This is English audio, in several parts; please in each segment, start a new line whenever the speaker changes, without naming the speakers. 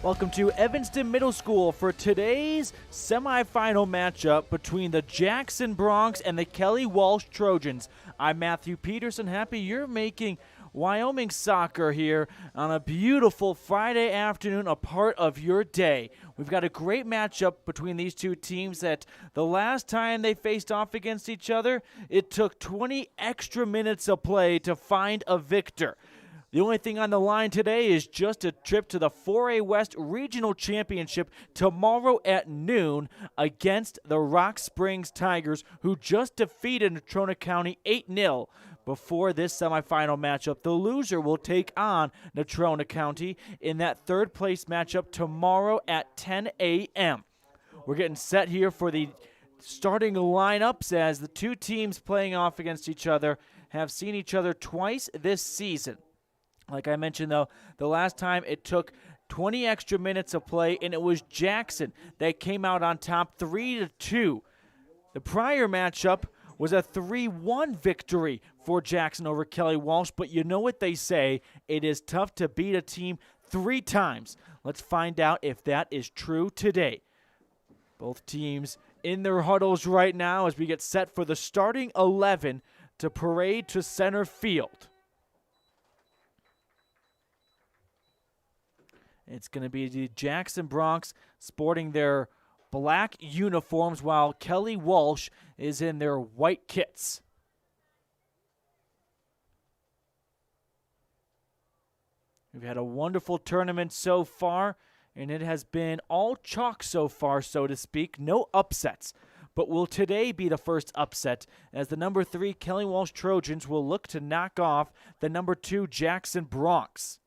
Welcome to Evanston Middle School for today's semifinal matchup between the Jackson Bronx and the Kelly Walsh Trojans. I'm Matthew Peterson. Happy you're making Wyoming soccer here on a beautiful Friday afternoon a part of your day. We've got a great matchup between these two teams that the last time they faced off against each other, it took 20 extra minutes of play to find a victor. The only thing on the line today is just a trip to the 4A West Regional Championship tomorrow at noon against the Rock Springs Tigers, who just defeated Natrona County 8-0 before this semifinal matchup. The loser will take on Natrona County in that third-place matchup tomorrow at 10 a.m. We're getting set here for the starting lineups as the two teams playing off against each other have seen each other twice this season. Like I mentioned, though, the last time it took 20 extra minutes of play, and it was Jackson that came out on top 3-2. The prior matchup was a 3-1 victory for Jackson over Kelly Walsh, but you know what they say, it is tough to beat a team 3 times. Let's find out if that is true today. Both teams in their huddles right now as we get set for the starting 11 to parade to center field. It's going to be the Jackson Bronx sporting their black uniforms while Kelly Walsh is in their white kits. We've had a wonderful tournament so far, and it has been all chalk so far, so to speak. No upsets. But will today be the first upset as the number 3 Kelly Walsh Trojans will look to knock off the number 2 Jackson Bronx?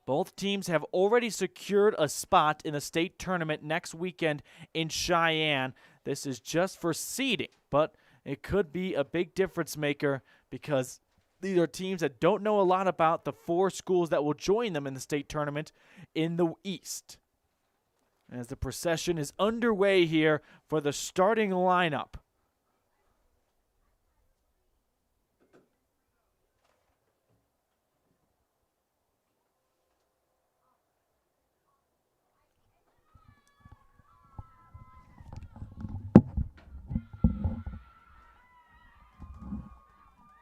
Both teams have already secured a spot in the state tournament next weekend in Cheyenne. This is just for seeding, but it could be a big difference maker because these are teams that don't know a lot about the 4 schools that will join them in the state tournament in the East. As the procession is underway here for the starting lineup.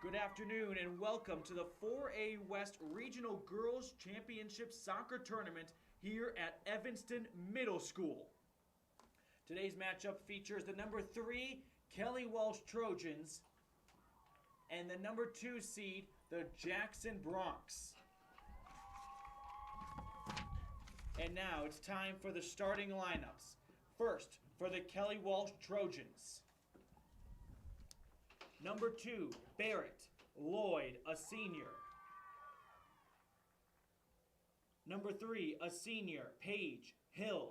Good afternoon and welcome to the 4A West Regional Girls Championship Soccer Tournament here at Evanston Middle School. Today's matchup features the number 3 Kelly Walsh Trojans and the number 2 seed, the Jackson Bronx. And now it's time for the starting lineups. First, for the Kelly Walsh Trojans. Number 2, Barrett Lloyd, a senior. Number 3, a senior, Paige Hill.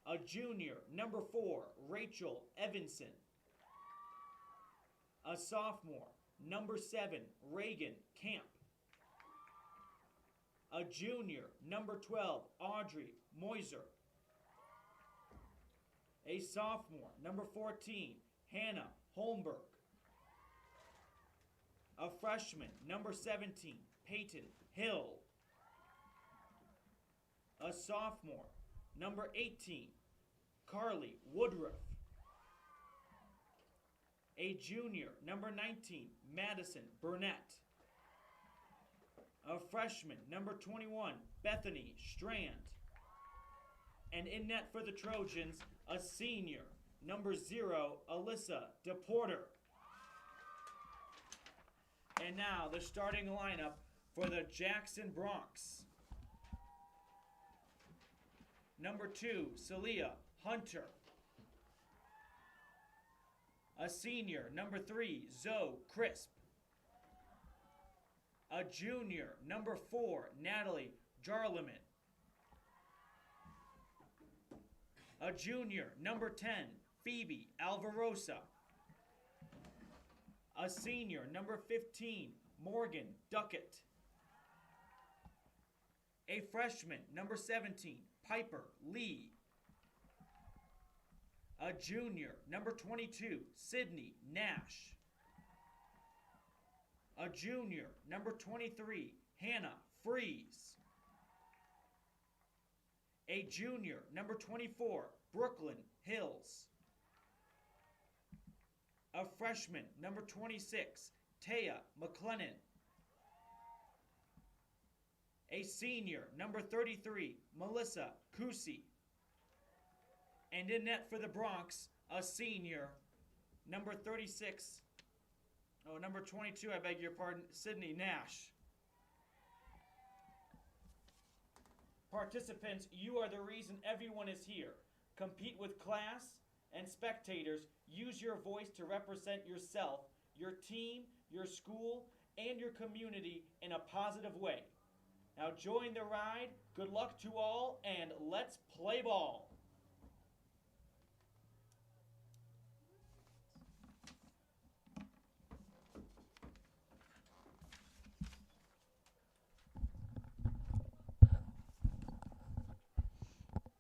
A junior, number 4, Rachel Evanston. A sophomore, number 7, Reagan Camp. A junior, number 12, Audrey Moiser. A sophomore, number 14, Hannah Holmberg. A freshman, number 17, Peyton Hill. A sophomore, number 18, Carly Woodruff. A junior, number 19, Madison Burnett. A freshman, number 21, Bethany Strand. And in net for the Trojans, a senior, number 0, Alyssa DePorter. And now the starting lineup for the Jackson Bronx. Number 2, Celia Hunter. A senior, number 3, Zoe Crisp. A junior, number 4, Natalie Jarleman. A junior, number 10, Phoebe Alvarosa. A senior, number 15, Morgan Duckett. A freshman, number 17, Piper Lee. A junior, number 22, Sydney Nash. A junior, number 23, Hannah Freeze. A junior, number 24, Brooklyn Hills. A freshman, number 26, Taya McLennan. A senior, number 33, Melissa Kusi. And in net for the Bronx, a senior, number 36, number 22, I beg your pardon, Sydney Nash. Participants, you are the reason everyone is here. Compete with class, and spectators, use your voice to represent yourself, your team, your school, and your community in a positive way. Now join the ride, good luck to all, and let's play ball.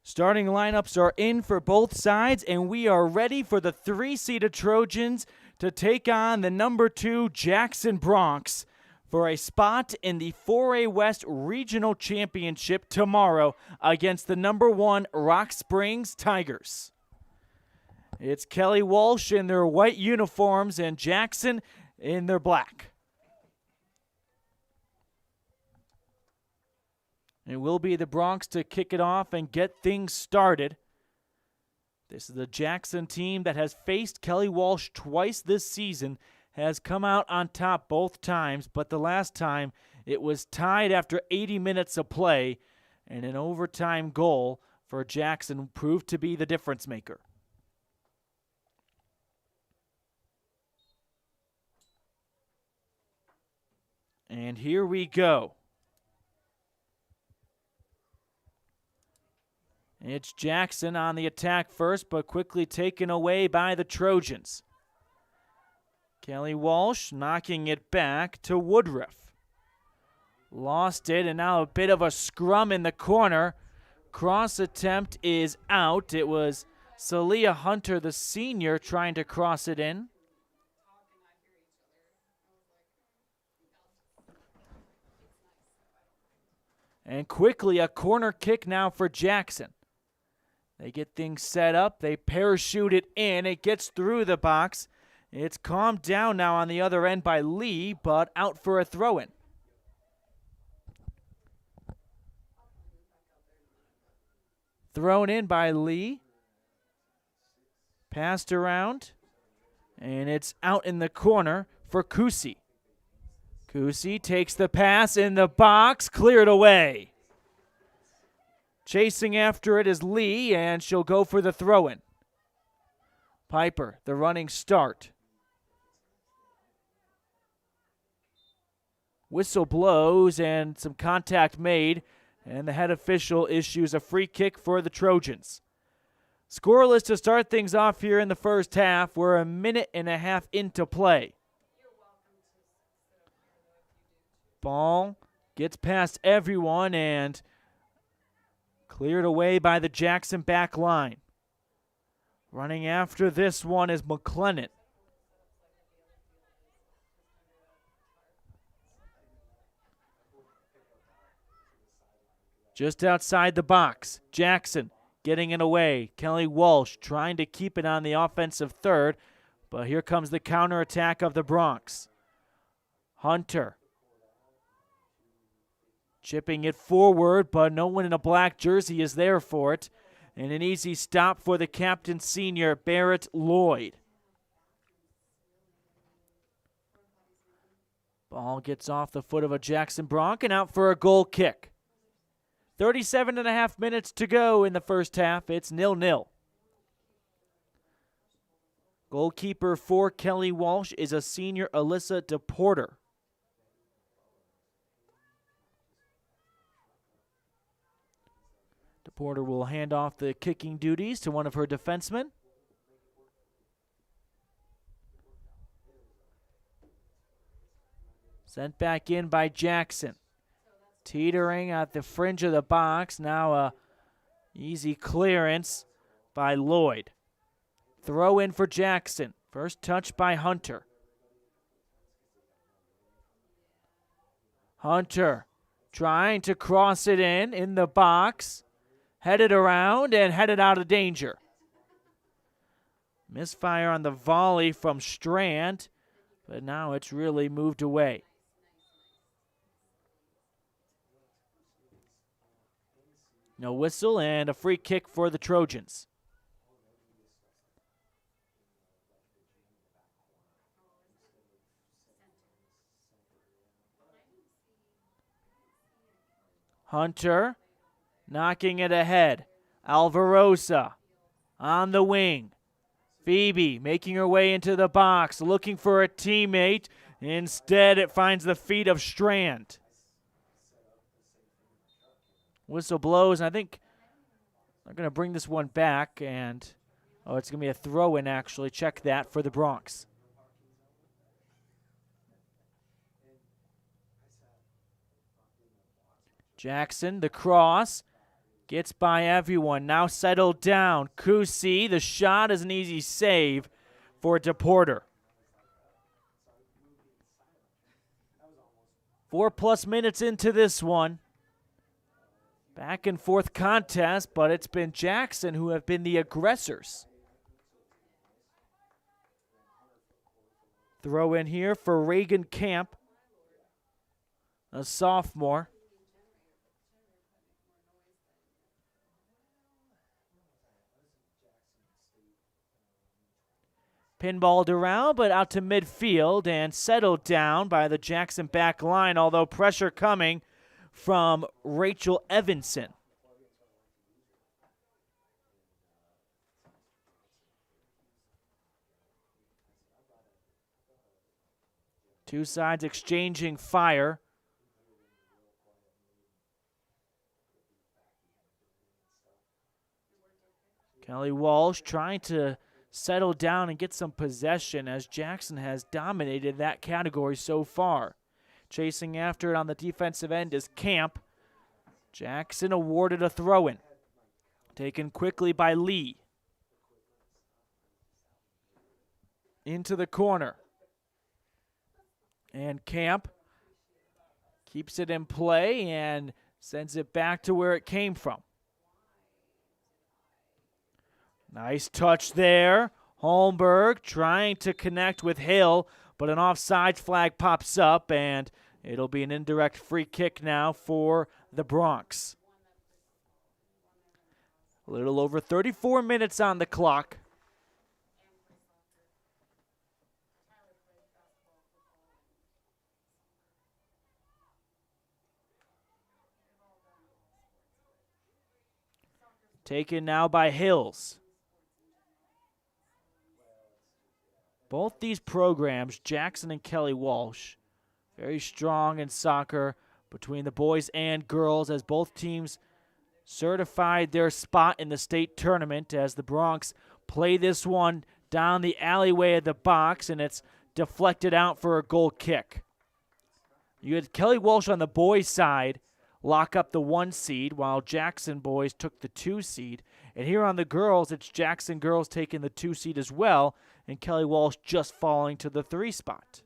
Starting lineups are in for both sides, and we are ready for the 3-seeded Trojans to take on the number 2 Jackson Bronx for a spot in the 4A West Regional Championship tomorrow against the number 1 Rock Springs Tigers. It's Kelly Walsh in their white uniforms and Jackson in their black. It will be the Bronx to kick it off and get things started. This is the Jackson team that has faced Kelly Walsh twice this season, has come out on top both times, but the last time it was tied after 80 minutes of play, and an overtime goal for Jackson proved to be the difference maker. And here we go. It's Jackson on the attack first, but quickly taken away by the Trojans. Kelly Walsh knocking it back to Woodruff. Lost it, and now a bit of a scrum in the corner. Cross attempt is out. It was Celia Hunter, the senior, trying to cross it in. And quickly a corner kick now for Jackson. They get things set up. They parachute it in. It gets through the box. It's calmed down now on the other end by Lee, but out for a throw-in. Thrown in by Lee. Passed around. And it's out in the corner for Kusi. Kusi takes the pass in the box. Cleared away. Chasing after it is Lee, and she'll go for the throw-in. Piper, the running start. Whistle blows and some contact made, and the head official issues a free kick for the Trojans. Scoreless to start things off here in the first half. We're a minute and a half into play. Ball gets past everyone and cleared away by the Jackson back line. Running after this one is McLennan. Just outside the box, Jackson getting it away. Kelly Walsh trying to keep it on the offensive third, but here comes the counterattack of the Bronx. Hunter chipping it forward, but no one in a black jersey is there for it. And an easy stop for the captain senior, Barrett Lloyd. Ball gets off the foot of a Jackson Bronc and out for a goal kick. 37.5 minutes to go in the first half. It's 0-0. Goalkeeper for Kelly Walsh is a senior, Alyssa DePorter. DePorter will hand off the kicking duties to one of her defensemen. Sent back in by Jackson. Teetering at the fringe of the box. Now a easy clearance by Lloyd. Throw in for Jackson. First touch by Hunter. Hunter trying to cross it in the box. headed around and headed out of danger. Misfire on the volley from Strand, but now it's really moved away. No whistle and a free kick for the Trojans. Hunter knocking it ahead. Alvarosa on the wing. Phoebe making her way into the box, looking for a teammate. Instead, it finds the feet of Strand. Whistle blows, and I think they're going to bring this one back, and it's going to be a throw-in, actually. Check that for the Bronx. Jackson, the cross, gets by everyone. Now settled down. Kusi, the shot is an easy save for DePorter. 4+ minutes into this one. Back and forth contest, but it's been Jackson who have been the aggressors. Throw in here for Reagan Camp, a sophomore. Pinballed around, but out to midfield and settled down by the Jackson back line, although pressure coming from Rachel Evanston. Two sides exchanging fire. Kelly Walsh trying to settle down and get some possession as Jackson has dominated that category so far. Chasing after it on the defensive end is Camp. Jackson awarded a throw-in. Taken quickly by Lee. Into the corner. And Camp keeps it in play and sends it back to where it came from. Nice touch there. Holmberg trying to connect with Hill, but an offside flag pops up, and it'll be an indirect free kick now for the Bronx. A little over 34 minutes on the clock. Taken now by Hills. Both these programs, Jackson and Kelly Walsh, very strong in soccer between the boys and girls as both teams certified their spot in the state tournament as the Bronx play this one down the alleyway of the box, and it's deflected out for a goal kick. You had Kelly Walsh on the boys' side lock up the 1 seed while Jackson boys took the 2 seed. And here on the girls, it's Jackson girls taking the 2 seed as well, and Kelly Walsh just falling to the 3 spot.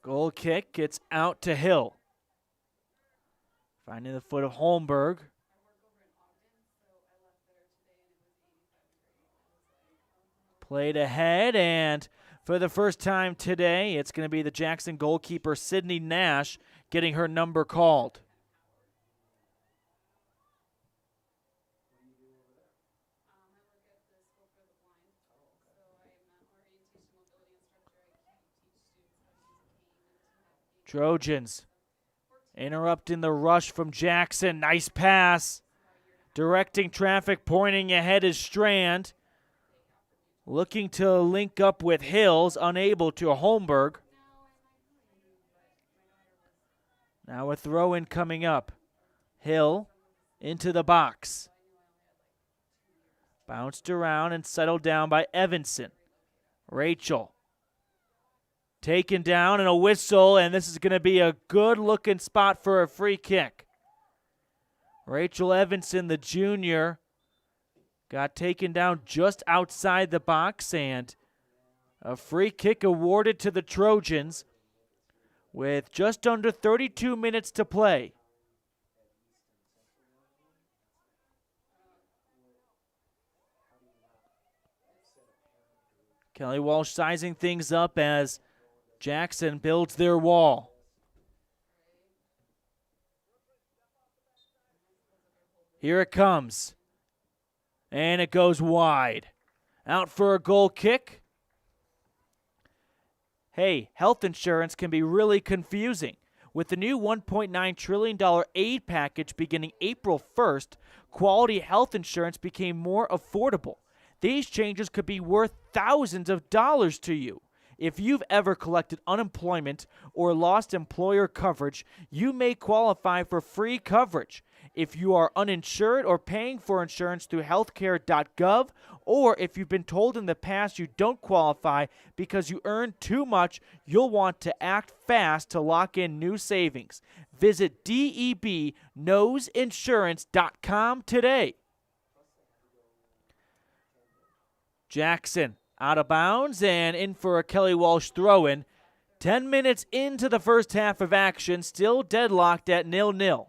Goal kick gets out to Hill. Finding the foot of Holmberg. Played ahead, and for the first time today, it's going to be the Jackson goalkeeper, Sydney Nash, getting her number called. Trojans interrupting the rush from Jackson. Nice pass. Directing traffic, pointing ahead is Strand. Looking to link up with Hills, unable to. Holmberg. Now a throw-in coming up. Hill into the box. Bounced around and settled down by Evanston. Rachel. Taken down and a whistle, and this is going to be a good-looking spot for a free kick. Rachel Evanston, the junior, got taken down just outside the box, and A free kick awarded to the Trojans with just under 32 minutes to play. Kelly Walsh sizing things up as Jackson builds their wall. Here it comes. And it goes wide. Out for a goal kick. Hey, health insurance can be really confusing. With the new $1.9 trillion aid package beginning April 1st, quality health insurance became more affordable. These changes could be worth thousands of dollars to you. If you've ever collected unemployment or lost employer coverage, you may qualify for free coverage. If you are uninsured or paying for insurance through healthcare.gov, or if you've been told in the past you don't qualify because you earn too much, you'll want to act fast to lock in new savings. Visit debknowsinsurance.com today. Jackson out of bounds and in for a Kelly Walsh throw-in. 10 minutes into the first half of action, still deadlocked at 0-0.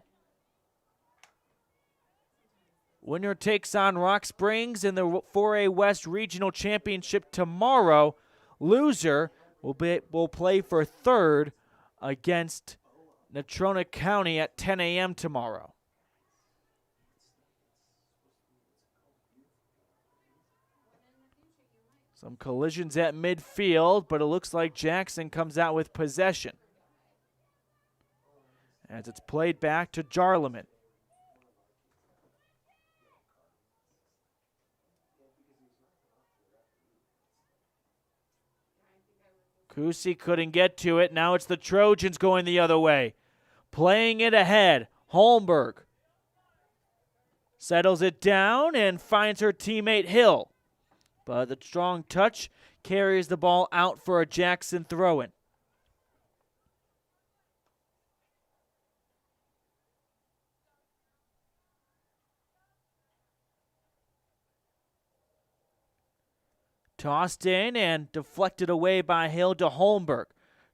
Winner takes on Rock Springs in the 4A West Regional Championship tomorrow. Loser will play for third against Natrona County at 10 a.m. tomorrow. Some collisions at midfield, but it looks like Jackson comes out with possession as it's played back to Jarleman. Kusi couldn't get to it. Now it's the Trojans going the other way. Playing it ahead. Holmberg settles it down and finds her teammate Hill. But the strong touch carries the ball out for a Jackson throw-in. Tossed in and deflected away by Hill to Holmberg.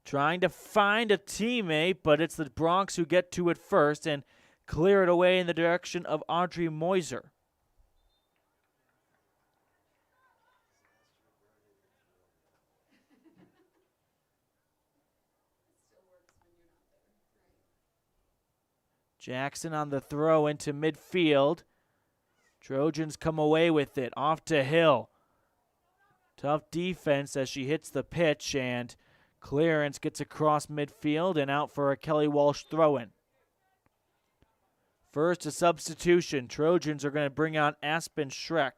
Trying to find a teammate, but it's the Bronx who get to it first and clear it away in the direction of Audrey Moiser. Jackson on the throw into midfield. Trojans come away with it. Off to Hill. Tough defense as she hits the pitch, and clearance gets across midfield and out for a Kelly Walsh throw-in. First, a substitution. Trojans are going to bring out Aspen Schreck.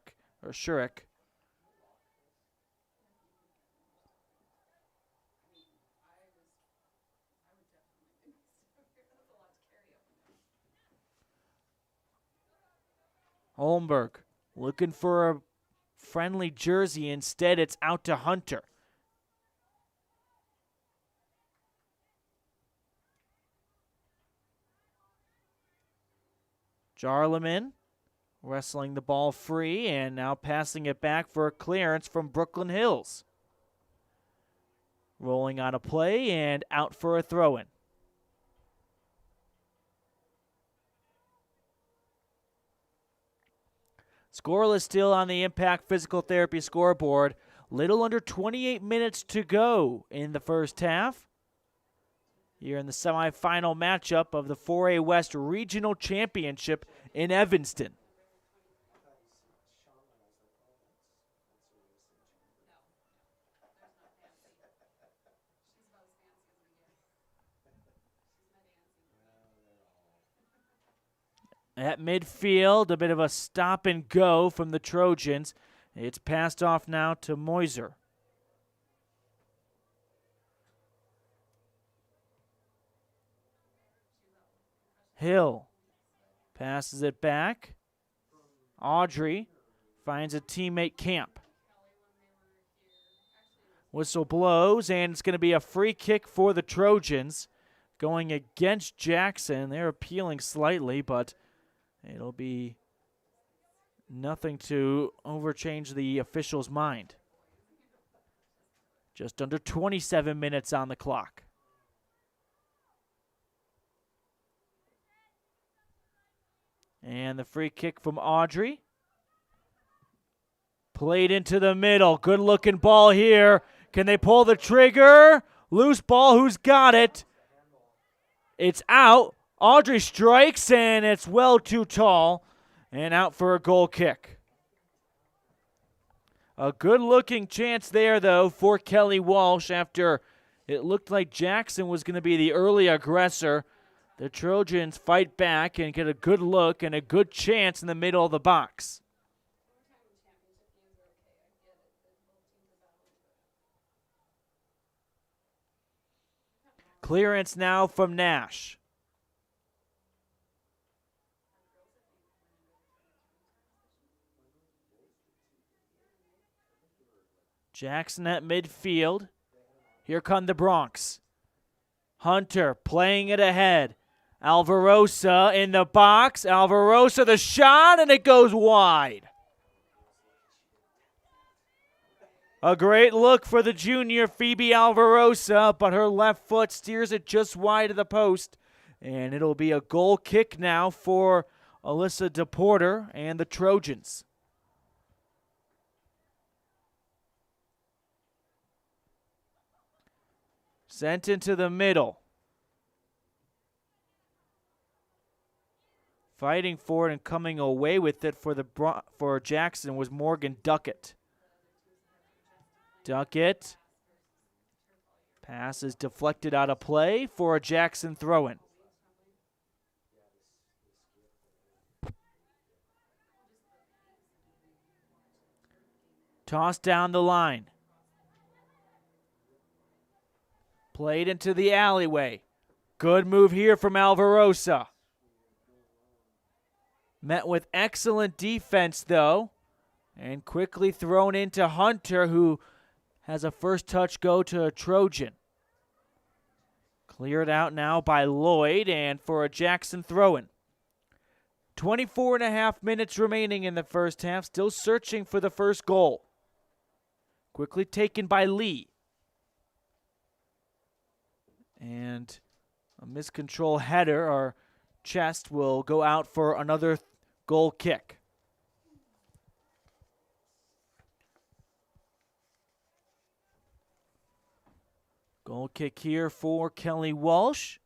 Holmberg looking for a friendly jersey. Instead, it's out to Hunter. Jarleman wrestling the ball free and now passing it back for a clearance from Brooklyn Hills. Rolling on a play and out for a throw-in. Scoreless still on the Impact Physical Therapy scoreboard. Little under 28 minutes to go in the first half. Here in the semifinal matchup of the 4A West Regional Championship in Evanston. At midfield, a bit of a stop and go from the Trojans. It's passed off now to Moiser. Hill passes it back. Audrey finds a teammate, Camp. Whistle blows, and it's going to be a free kick for the Trojans going against Jackson. They're appealing slightly, but it'll be nothing to overchange the official's mind. Just under 27 minutes on the clock. And the free kick from Audrey. Played into the middle. Good looking ball here. Can they pull the trigger? Loose ball. Who's got it? It's out. Audrey strikes, and it's well too tall. And out for a goal kick. A good looking chance there, though, for Kelly Walsh after it looked like Jackson was going to be the early aggressor. The Trojans fight back and get a good look and a good chance in the middle of the box. Clearance now from Nash. Jackson at midfield. Here come the Bronx. Hunter playing it ahead. Alvarosa in the box. Alvarosa the shot, and it goes wide. A great look for the junior Phoebe Alvarosa, but her left foot steers it just wide of the post. And it'll be a goal kick now for Alyssa DePorter and the Trojans. Sent into the middle. Fighting for it and coming away with it for Jackson was Morgan Duckett. Duckett. Pass is deflected out of play for a Jackson throw-in. Tossed down the line. Played into the alleyway. Good move here from Alvarosa. Met with excellent defense, though, and quickly thrown into Hunter, who has a first touch go to a Trojan. Cleared out now by Lloyd, and for a Jackson throw-in. 24.5 minutes remaining in the first half, still searching for the first goal. Quickly taken by Lee. And a miscontrol header or chest will go out for another goal kick. Goal kick here for Kelly Walsh.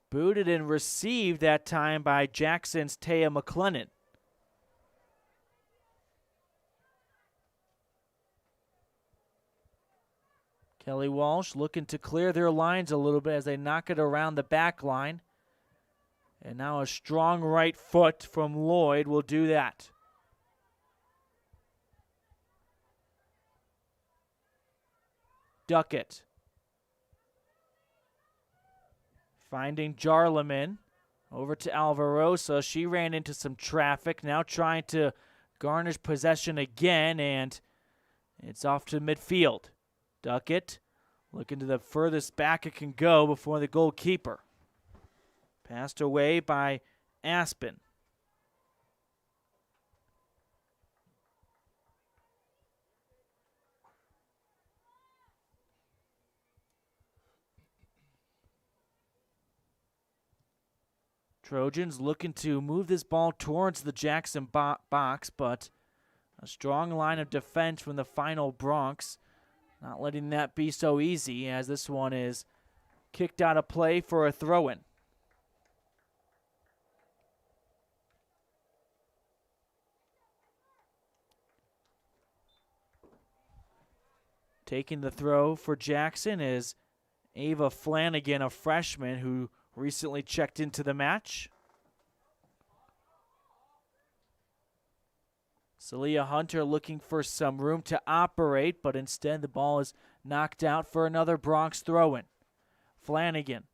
Booted and received that time by Jackson's Taya McLennan. Kelly Walsh looking to clear their lines a little bit as they knock it around the back line. And now a strong right foot from Lloyd will do that. Duckett. Finding Jarleman. Over to Alvarosa. She ran into some traffic. Now trying to garnish possession again. And it's off to midfield. Duckett looking to the furthest back it can go before the goalkeeper. Passed away by Aspen. Trojans looking to move this ball towards the Jackson box, but a strong line of defense from the final Bronx. Not letting that be so easy as this one is kicked out of play for a throw-in. Taking the throw for Jackson is Ava Flanagan, a freshman who recently checked into the match. Celia Hunter looking for some room to operate, but instead the ball is knocked out for another Bronx throw-in. Flanagan.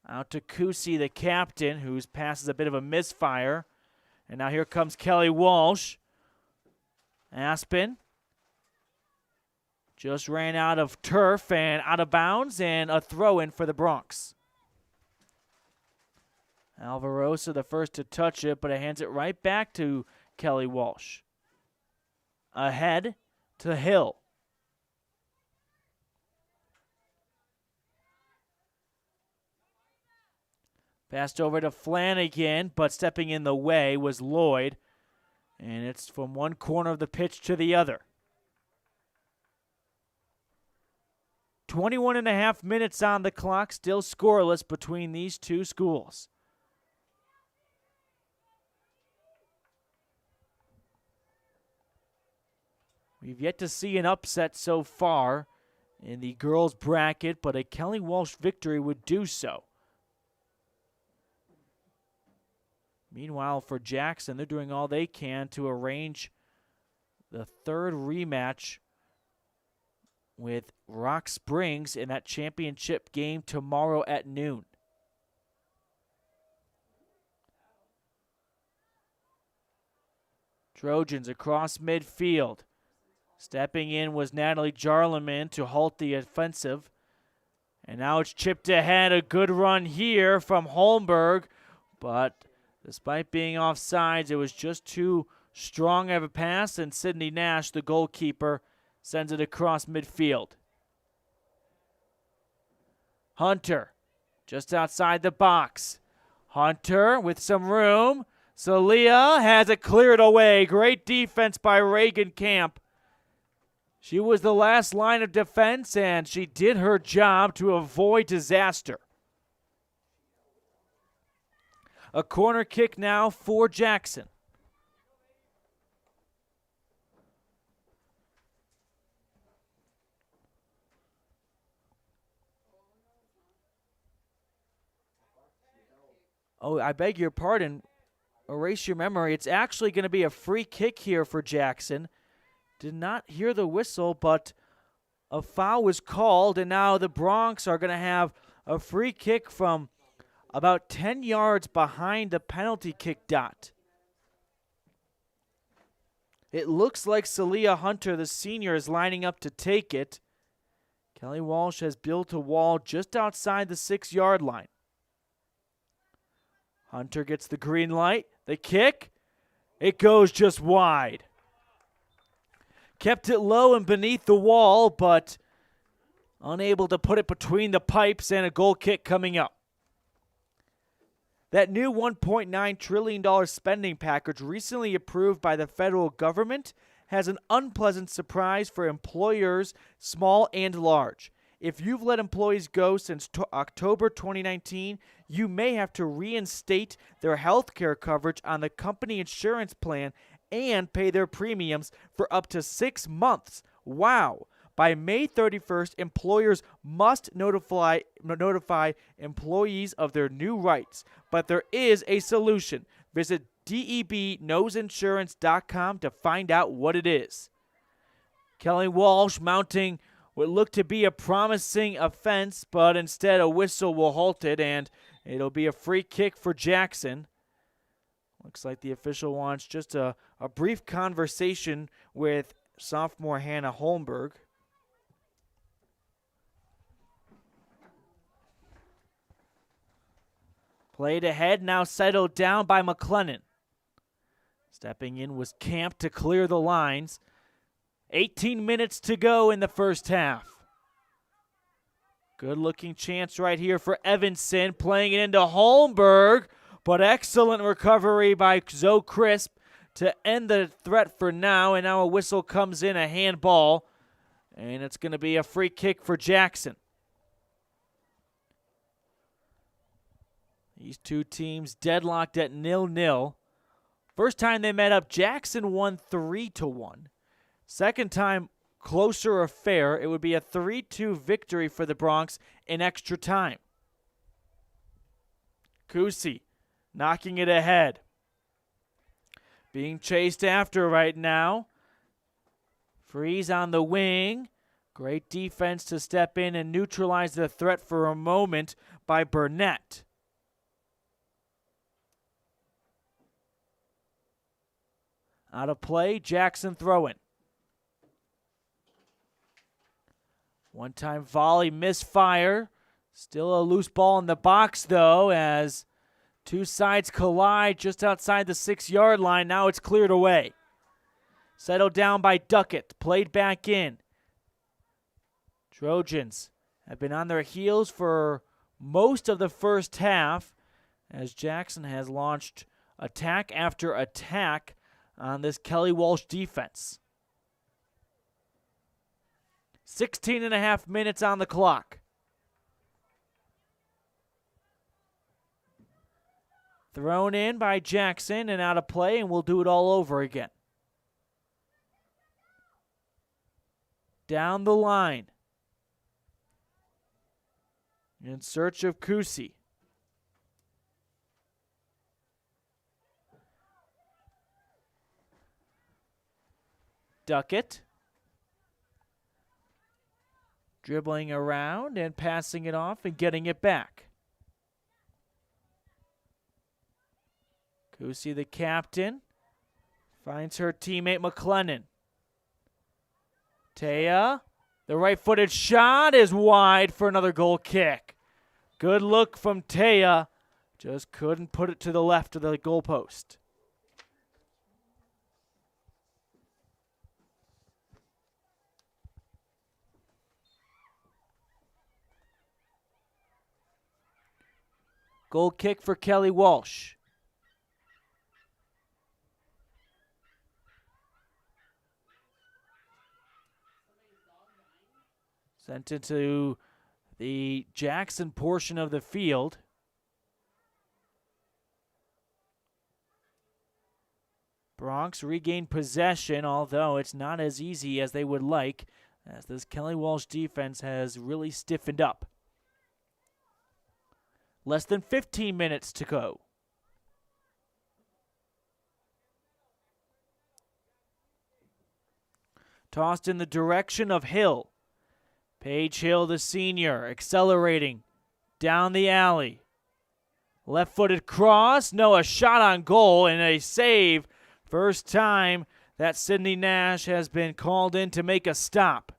Out to Kusi, the captain, whose pass is a bit of a misfire. And now here comes Kelly Walsh. Aspen just ran out of turf and out of bounds, and a throw-in for the Bronx. Alvarosa the first to touch it, but it hands it right back to Kelly Walsh. Ahead to Hill. Passed over to Flanagan, but stepping in the way was Lloyd. And it's from one corner of the pitch to the other. 21 and a half minutes on the clock, still scoreless between these two schools. We've yet to see an upset so far in the girls' bracket, but a Kelly Walsh victory would do so. Meanwhile, for Jackson, they're doing all they can to arrange the third rematch with Rock Springs in that championship game tomorrow at noon. Trojans across midfield. Stepping in was Natalie Jarleman to halt the offensive. And now it's chipped ahead. A good run here from Holmberg. But despite being offsides, it was just too strong of a pass. And Sydney Nash, the goalkeeper, sends it across midfield. Hunter just outside the box. Hunter with some room. Celia has it cleared away. Great defense by Reagan Camp. She was the last line of defense, and she did her job to avoid disaster. A corner kick now for Jackson. Oh, I beg your pardon. Erase your memory. It's actually going to be a free kick here for Jackson. Did not hear the whistle, but a foul was called, and now the Bronx are going to have a free kick from about 10 yards behind the penalty kick dot. It looks like Celia Hunter, the senior, is lining up to take it. Kelly Walsh has built a wall just outside the 6-yard line. Hunter gets the green light. The kick, it goes just wide. Kept it low and beneath the wall, but unable to put it between the pipes, and a goal kick coming up. That new $1.9 trillion spending package recently approved by the federal government has an unpleasant surprise for employers, small and large. If you've let employees go since October 2019, you may have to reinstate their health care coverage on the company insurance plan and pay their premiums for up to 6 months. Wow. By May 31st, employers must notify employees of their new rights. But there is a solution. Visit debknowsinsurance.com to find out what it is. Kelly Walsh mounting what looked to be a promising offense, but instead a whistle will halt it, and it'll be a free kick for Jackson. Looks like the official wants just a brief conversation with sophomore Hannah Holmberg. Played ahead, now settled down by McLennan. Stepping in was Camp to clear the lines. 18 minutes to go in the first half. Good-looking chance right here for Evanston, playing it into Holmberg, but excellent recovery by Zoe Crisp to end the threat for now, and now a whistle comes in, a handball, and it's going to be a free kick for Jackson. These two teams deadlocked at 0-0. First time they met up, Jackson won 3-1. Second time, closer affair. It would be a 3-2 victory for the Bronx in extra time. Kusi knocking it ahead. Being chased after right now. Freeze on the wing. Great defense to step in and neutralize the threat for a moment by Burnett. Out of play, Jackson throwing. One-time volley, misfire. Still a loose ball in the box, though, as Two sides collide just outside the 6-yard line. Now it's cleared away. Settled down by Duckett. Played back in. Trojans have been on their heels for most of the first half as Jackson has launched attack after attack on this Kelly Walsh defense. 16 and a half minutes on the clock. Thrown in by Jackson and out of play, and we'll do it all over again. Down the line. In search of Kusi. Duckett. Dribbling around and passing it off and getting it back. Kusi, the captain, finds her teammate McLennan. Taya, the right-footed shot is wide for another goal kick. Good look from Taya, just couldn't put it to the left of the goalpost. Goal kick for Kelly Walsh. Sent into the Jackson portion of the field. Bronx regain possession, although it's not as easy as they would like, as this Kelly Walsh defense has really stiffened up. Less than 15 minutes to go. Tossed in the direction of Hill. Paige Hill, the senior, accelerating down the alley. Left-footed cross. No, a shot on goal and a save. First time that Sydney Nash has been called in to make a stop.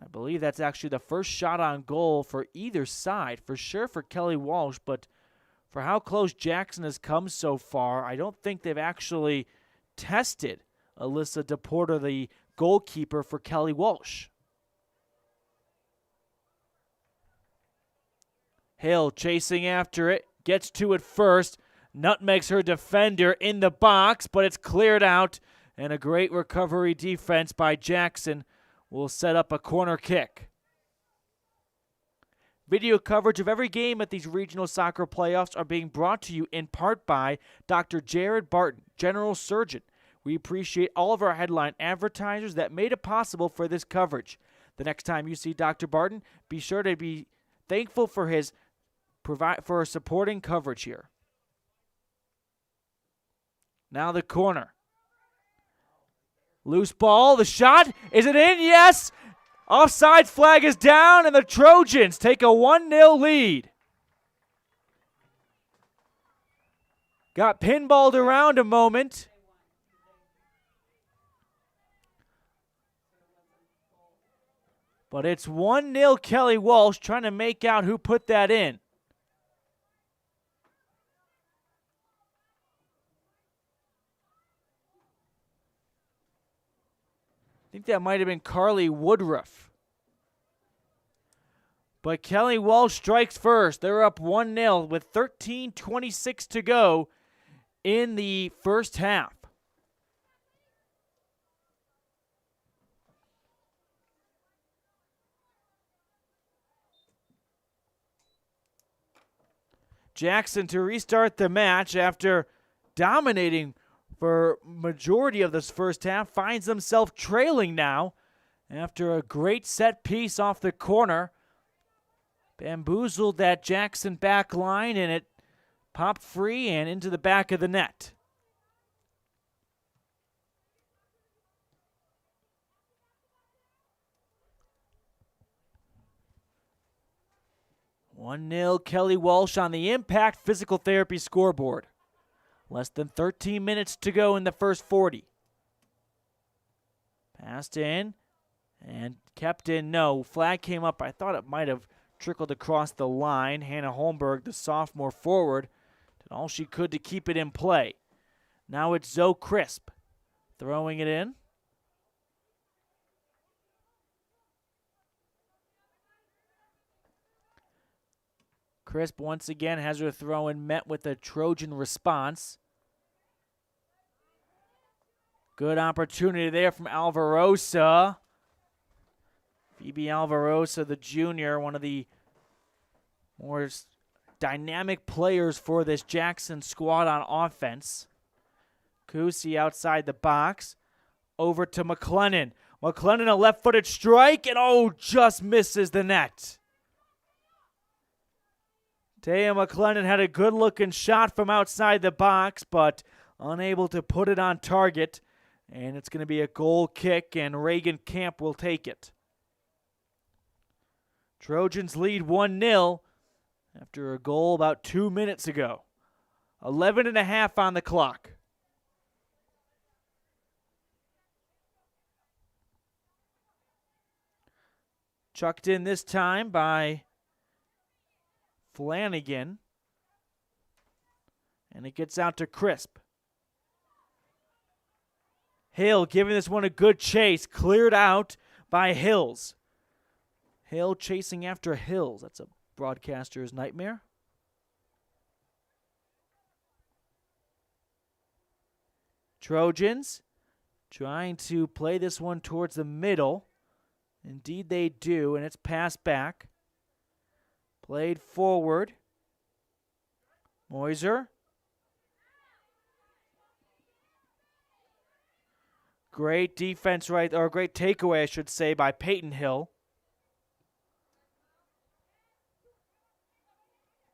I believe that's actually the first shot on goal for either side, for sure for Kelly Walsh, but for how close Jackson has come so far, I don't think they've actually tested Alyssa DePorter, the goalkeeper for Kelly Walsh. Hill chasing after it, gets to it first, nutmegs her defender in the box, but it's cleared out, and a great recovery defense by Jackson will set up a corner kick. Video coverage of every game at these regional soccer playoffs are being brought to you in part by Dr. Jared Barton, General Surgeon. We appreciate all of our headline advertisers that made it possible for this coverage. The next time you see Dr. Barton, be sure to be thankful for his supporting coverage here. Now the corner. Loose ball, the shot, is it in? Yes! Offside flag is down, and the Trojans take a 1-0 lead. Got pinballed around a moment. But it's 1-0 Kelly Walsh, trying to make out who put that in. I think that might have been Carly Woodruff. But Kelly Walsh strikes first. They're up 1-0 with 13:26 to go in the first half. Jackson to restart the match after dominating for majority of this first half, finds himself trailing now after a great set piece off the corner. Bamboozled that Jackson back line, and it popped free and into the back of the net. "1-0 Kelly Walsh on the Impact Physical Therapy scoreboard. Less than 13 minutes to go in the first 40. Passed in and kept in. No, flag came up. I thought it might have trickled across the line. Hannah Holmberg, the sophomore forward, did all she could to keep it in play. Now it's Zoe Crisp throwing it in. Crisp once again has her throw in met with a Trojan response. Good opportunity there from Alvarosa. Phoebe Alvarosa, the junior, one of the more dynamic players for this Jackson squad on offense. Kusi outside the box. Over to McLennan. McLennan, a left-footed strike, and just misses the net. Taya McLennan had a good-looking shot from outside the box, but unable to put it on target. And it's going to be a goal kick, and Reagan Camp will take it. Trojans lead 1-0 after a goal about 2 minutes ago. 11.5 on the clock. Chucked in this time by Flanagan. And it gets out to Crisp. Hill giving this one a good chase. Cleared out by Hills. Hill chasing after Hills. That's a broadcaster's nightmare. Trojans trying to play this one towards the middle. Indeed they do, and it's passed back. Played forward. Moiser. Great defense or great takeaway, I should say, by Peyton Hill.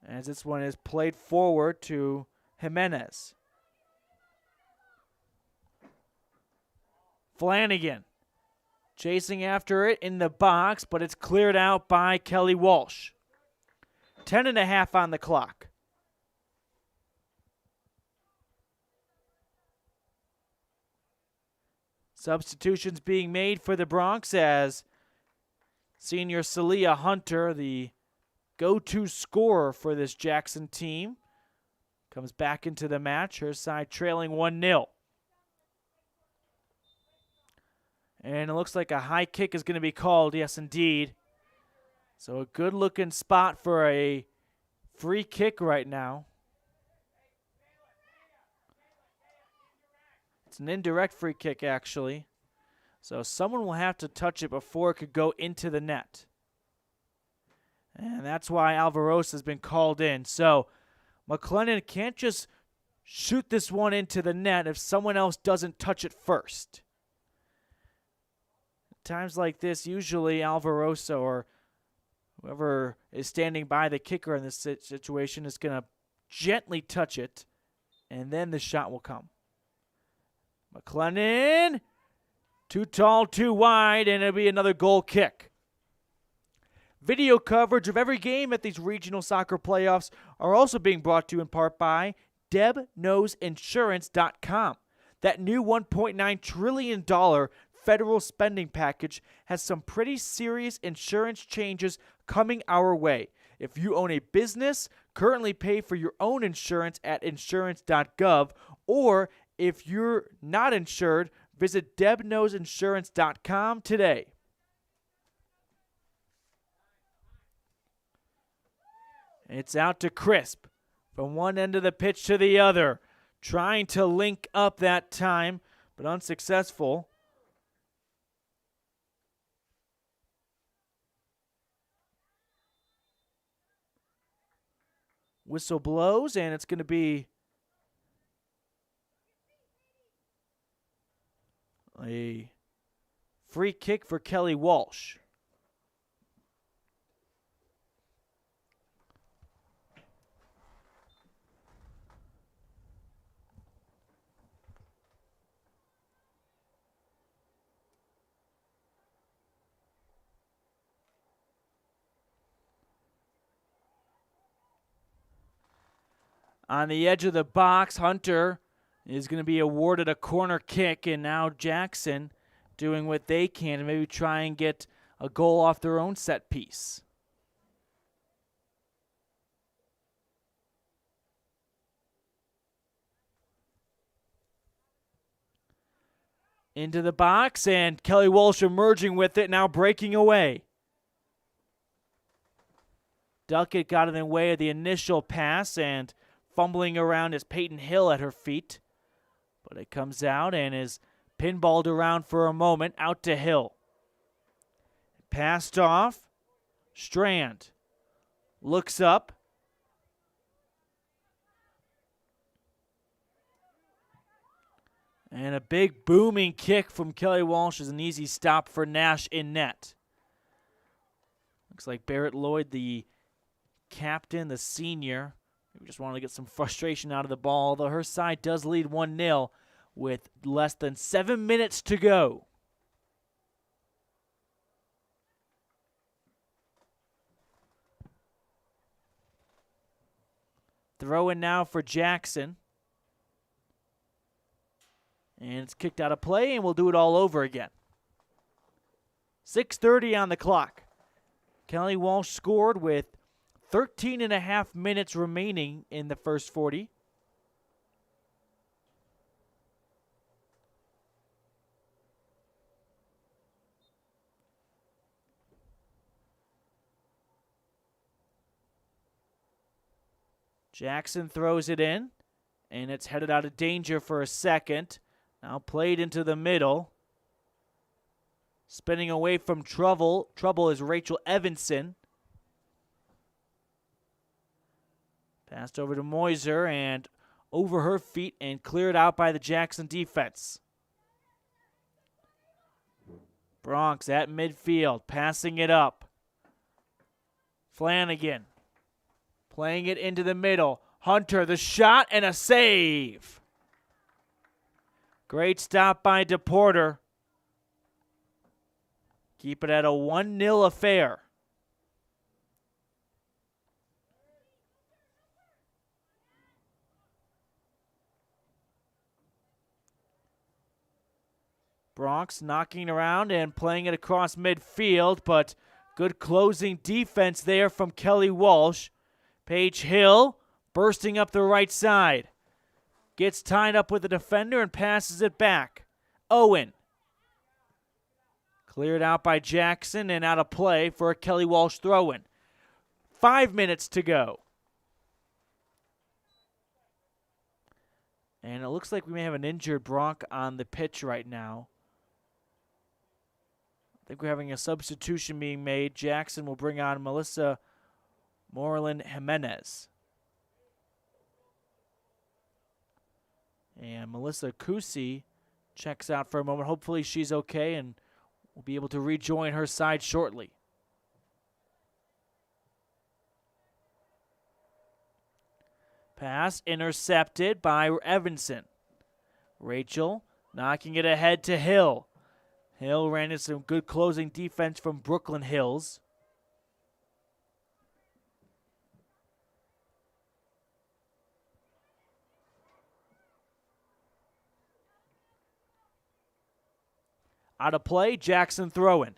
As this one is played forward to Jimenez. Flanagan chasing after it in the box, but it's cleared out by Kelly Walsh. 10.5 on the clock. Substitutions being made for the Bronx as senior Celia Hunter, the go-to scorer for this Jackson team, comes back into the match. Her side trailing 1-0. And it looks like a high kick is going to be called. Yes, indeed. So a good-looking spot for a free kick right now. It's an indirect free kick, actually. So someone will have to touch it before it could go into the net. And that's why Alvarosa has been called in. So McLennan can't just shoot this one into the net if someone else doesn't touch it first. Times like this, usually Alvarosa or whoever is standing by the kicker in this situation is going to gently touch it, and then the shot will come. McLennan, too tall, too wide, and it'll be another goal kick. Video coverage of every game at these regional soccer playoffs are also being brought to you in part by DebKnowsInsurance.com. That new $1.9 trillion federal spending package has some pretty serious insurance changes coming our way. If you own a business, currently pay for your own insurance at insurance.gov, or if you're not insured, visit DebKnowsInsurance.com today. It's out to Crisp from one end of the pitch to the other, trying to link up that time, but unsuccessful. Whistle blows, and it's going to be a free kick for Kelly Walsh. On the edge of the box, Hunter is going to be awarded a corner kick, and now Jackson doing what they can to maybe try and get a goal off their own set piece. Into the box, and Kelly Walsh emerging with it, now breaking away. Duckett got in the way of the initial pass and fumbling around is Peyton Hill at her feet. But it comes out and is pinballed around for a moment, out to Hill. Passed off. Strand looks up. And a big booming kick from Kelly Walsh is an easy stop for Nash in net. Looks like Barrett Lloyd, the captain, the senior, maybe just wanted to get some frustration out of the ball, although her side does lead 1-0 with less than 7 minutes to go. Throw in now for Jackson. And it's kicked out of play, and we'll do it all over again. 6:30 on the clock. Kelly Walsh scored with 13 and a half minutes remaining in the first 40. Jackson throws it in, and it's headed out of danger for a second. Now played into the middle. Spinning away from trouble is Rachel Evanston. Passed over to Moiser and over her feet and cleared out by the Jackson defense. Bronx at midfield, passing it up. Flanagan playing it into the middle. Hunter, the shot and a save. Great stop by DePorter. Keep it at a 1-0 affair. Bronx knocking around and playing it across midfield, but good closing defense there from Kelly Walsh. Paige Hill bursting up the right side. Gets tied up with the defender and passes it back. Owen. Cleared out by Jackson and out of play for a Kelly Walsh throw-in. 5 minutes to go. And it looks like we may have an injured Bronc on the pitch right now. I think we're having a substitution being made. Jackson will bring on Melissa Moreland Jimenez. And Melissa Kusi checks out for a moment. Hopefully she's okay and will be able to rejoin her side shortly. Pass intercepted by Evanston. Rachel knocking it ahead to Hill. Hill ran into some good closing defense from Brooklyn Hills. Out of play, Jackson throwing.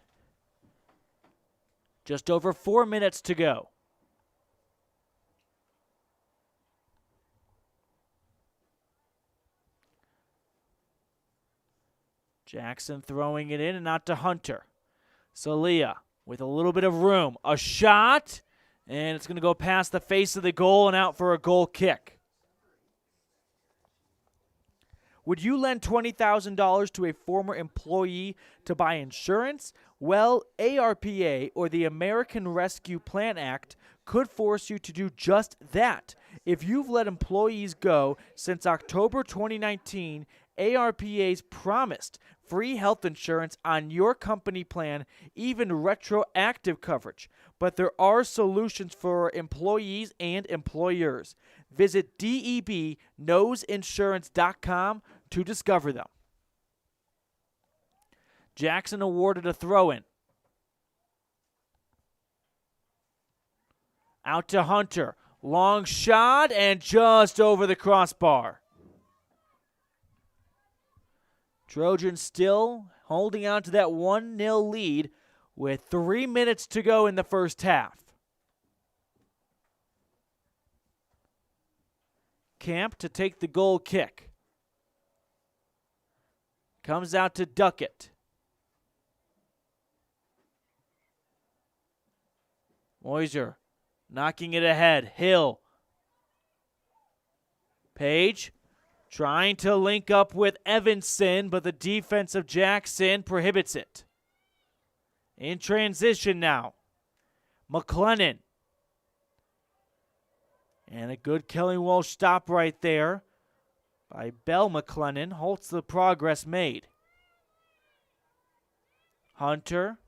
Just over 4 minutes to go. Jackson throwing it in and out to Hunter. Salia with a little bit of room. A shot, and it's going to go past the face of the goal and out for a goal kick. Would you lend $20,000 to a former employee to buy insurance? Well, ARPA, or the American Rescue Plan Act, could force you to do just that. If you've let employees go since October 2019, ARPA's promised free health insurance on your company plan, even retroactive coverage. But there are solutions for employees and employers. Visit DEBknowsinsurance.com to discover them. Jackson awarded a throw-in. Out to Hunter. Long shot and just over the crossbar. Trojans still holding on to that 1-0 lead with 3 minutes to go in the first half. Camp to take the goal kick. Comes out to Duckett. Moiser knocking it ahead. Hill. Page trying to link up with Evanston, but the defense of Jackson prohibits it. In transition now. McLennan. And a good Kelly Walsh stop right there by Bell McLennan. Halts the progress made. Hunter.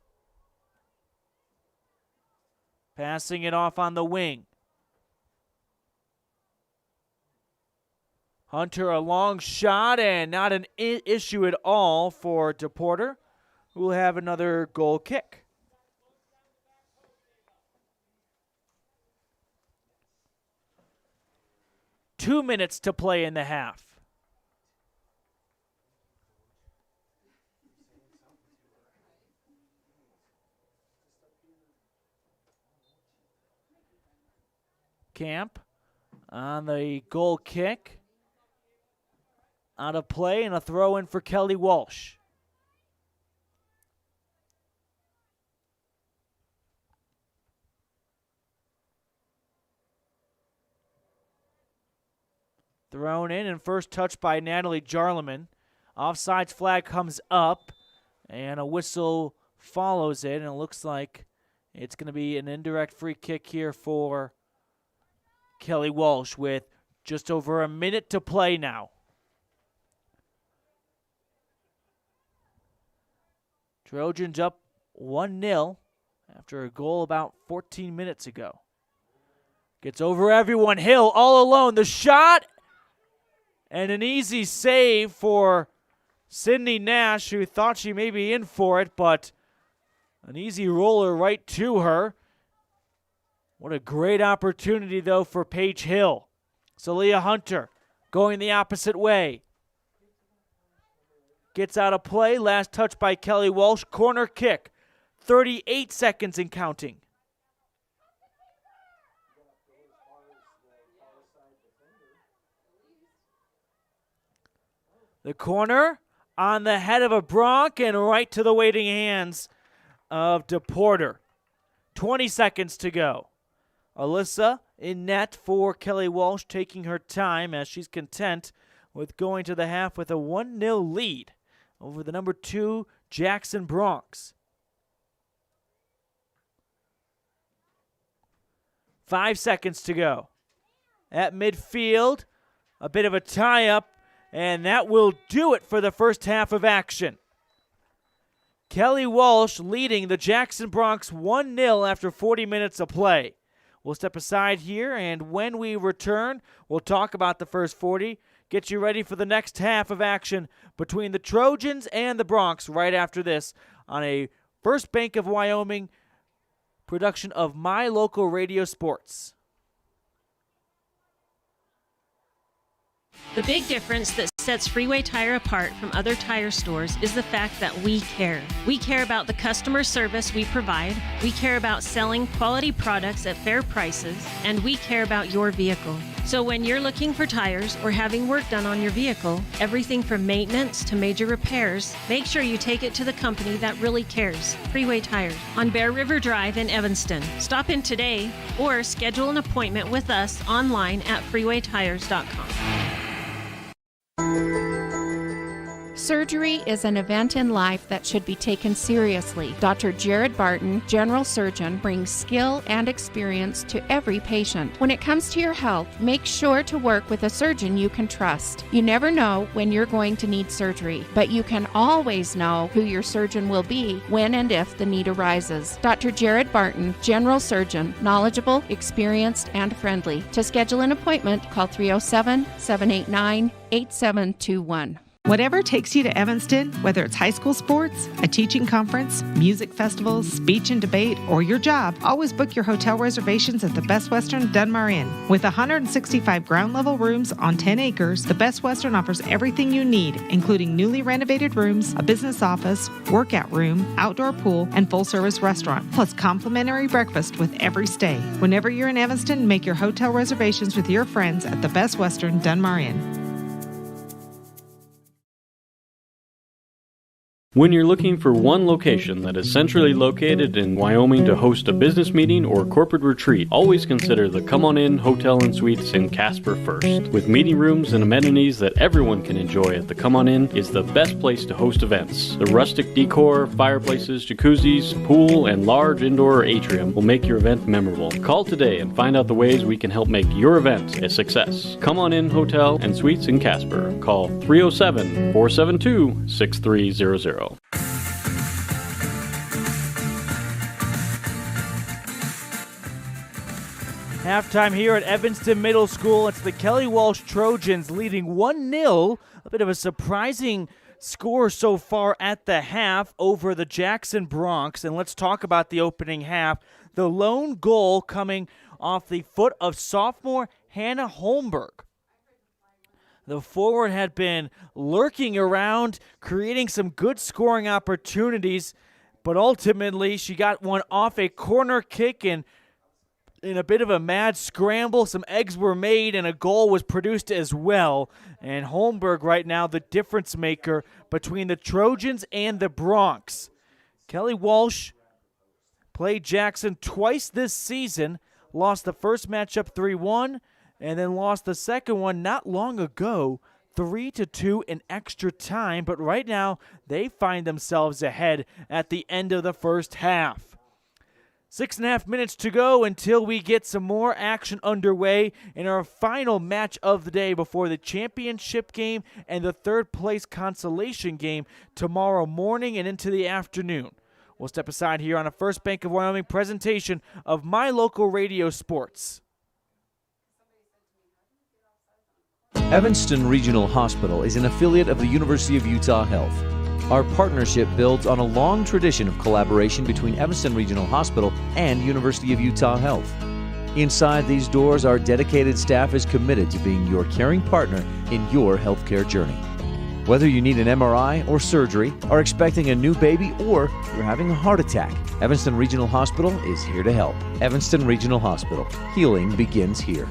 Passing it off on the wing. Hunter, a long shot and not an issue at all for DePorter, who will have another goal kick. Two minutes to play in the half. Camp on the goal kick. Out of play and a throw in for Kelly Walsh. Thrown in and first touch by Natalie Jarleman. Offsides flag comes up and a whistle follows it, and it looks like it's going to be an indirect free kick here for Kelly Walsh with just over a minute to play now. Trojans up 1-0 after a goal about 14 minutes ago. Gets over everyone. Hill all alone. The shot and an easy save for Sydney Nash, who thought she may be in for it, but an easy roller right to her. What a great opportunity, though, for Paige Hill. Celia Hunter going the opposite way. Gets out of play. Last touch by Kelly Walsh. Corner kick. 38 seconds and counting. The corner on the head of a Bronc and right to the waiting hands of DePorter. 20 seconds to go. Alyssa in net for Kelly Walsh, taking her time as she's content with going to the half with a 1-0 lead over the number 2 Jackson Broncs. 5 seconds to go. At midfield, a bit of a tie-up, and that will do it for the first half of action. Kelly Walsh leading the Jackson Broncs 1-0 after 40 minutes of play. We'll step aside here, and when we return, we'll talk about the first 40, get you ready for the next half of action between the Trojans and the Broncs right after this on a First Bank of Wyoming production of My Local Radio Sports.
The big difference that sets Freeway Tire apart from other tire stores is the fact that we care. We care about the customer service we provide, we care about selling quality products at fair prices, and we care about your vehicle. So when you're looking for tires or having work done on your vehicle, everything from maintenance to major repairs, make sure you take it to the company that really cares, Freeway Tires, on Bear River Drive in Evanston. Stop in today or schedule an appointment with us online at freewaytires.com.
Surgery is an event in life that should be taken seriously. Dr. Jared Barton, general surgeon, brings skill and experience to every patient. When it comes to your health, make sure to work with a surgeon you can trust. You never know when you're going to need surgery, but you can always know who your surgeon will be when and if the need arises. Dr. Jared Barton, general surgeon, knowledgeable, experienced, and friendly. To schedule an appointment, call 307-789-8721.
Whatever takes you to Evanston, whether it's high school sports, a teaching conference, music festivals, speech and debate, or your job, always book your hotel reservations at the Best Western Dunmar Inn. With 165 ground-level rooms on 10 acres, the Best Western offers everything you need, including newly renovated rooms, a business office, workout room, outdoor pool, and full-service restaurant, plus complimentary breakfast with every stay. Whenever you're in Evanston, make your hotel reservations with your friends at the Best Western Dunmar Inn.
When you're looking for one location that is centrally located in Wyoming to host a business meeting or corporate retreat, always consider the Come On In Hotel and Suites in Casper first. With meeting rooms and amenities that everyone can enjoy at the Come On In is the best place to host events. The rustic decor, fireplaces, jacuzzis, pool, and large indoor atrium will make your event memorable. Call today and find out the ways we can help make your event a success. Come On In Hotel and Suites in Casper. Call 307-472-6300.
Halftime here at Evanston Middle School. It's the Kelly Walsh Trojans leading 1-0. A bit of a surprising score so far at the half over the Jackson Bronx. And let's talk about the opening half. The lone goal coming off the foot of sophomore Hannah Holmberg. The forward had been lurking around, creating some good scoring opportunities, but ultimately she got one off a corner kick, and in a bit of a mad scramble, some eggs were made and a goal was produced as well. And Holmberg right now the difference maker between the Trojans and the Bronx. Kelly Walsh played Jackson twice this season, lost the first matchup 3-1, and then lost the second one not long ago, 3-2 in extra time. But right now, they find themselves ahead at the end of the first half. 6.5 minutes to go until we get some more action underway in our final match of the day before the championship game and the third-place consolation game tomorrow morning and into the afternoon. We'll step aside here on a First Bank of Wyoming presentation of My Local Radio Sports.
Evanston Regional Hospital is an affiliate of the University of Utah Health. Our partnership builds on a long tradition of collaboration between Evanston Regional Hospital and University of Utah Health. Inside these doors, our dedicated staff is committed to being your caring partner in your healthcare journey. Whether you need an MRI or surgery, are expecting a new baby, or you're having a heart attack, Evanston Regional Hospital is here to help. Evanston Regional Hospital. Healing begins here.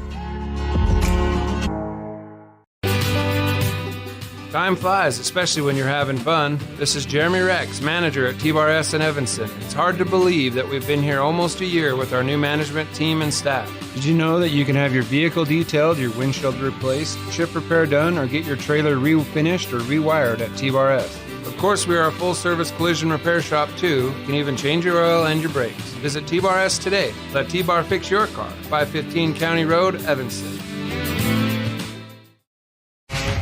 Time flies, especially when you're having fun. This is Jeremy Rex, manager at T-Bar S in Evanston. It's hard to believe that we've been here almost a year with our new management team and staff. Did you know that you can have your vehicle detailed, your windshield replaced, chip repair done, or get your trailer refinished or rewired at T-Bar S? Of course, we are a full-service collision repair shop, too. You can even change your oil and your brakes. Visit T-Bar S today. Let T-Bar fix your car. 515 County Road, Evanston.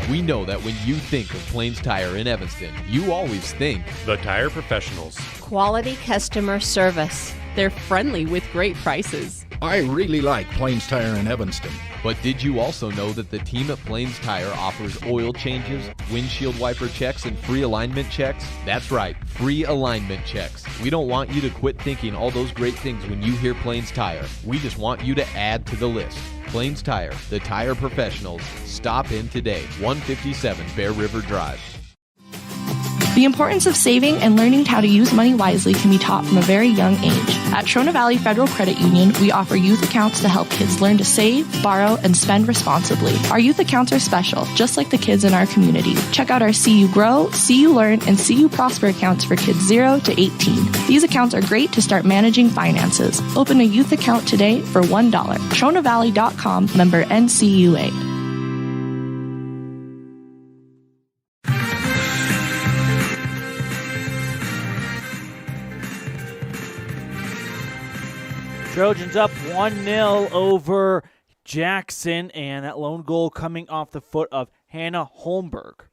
We know that when you think of Plains Tire in Evanston, you always think
the Tire Professionals.
Quality customer service.
They're friendly with great prices.
I really like Plains Tire in Evanston.
But did you also know that the team at Plains Tire offers oil changes, windshield wiper checks, and free alignment checks? That's right, free alignment checks. We don't want you to quit thinking all those great things when you hear Plains Tire. We just want you to add to the list. Plains Tire, the tire professionals. Stop in today, 157 Bear River Drive.
The importance of saving and learning how to use money wisely can be taught from a very young age. At Trona Valley Federal Credit Union, we offer youth accounts to help kids learn to save, borrow, and spend responsibly. Our youth accounts are special, just like the kids in our community. Check out our See You Grow, See You Learn, and See You Prosper accounts for kids 0 to 18. These accounts are great to start managing finances. Open a youth account today for $1. TronaValley.com, member NCUA.
Trojans up 1-0 over Jackson, and that lone goal coming off the foot of Hannah Holmberg.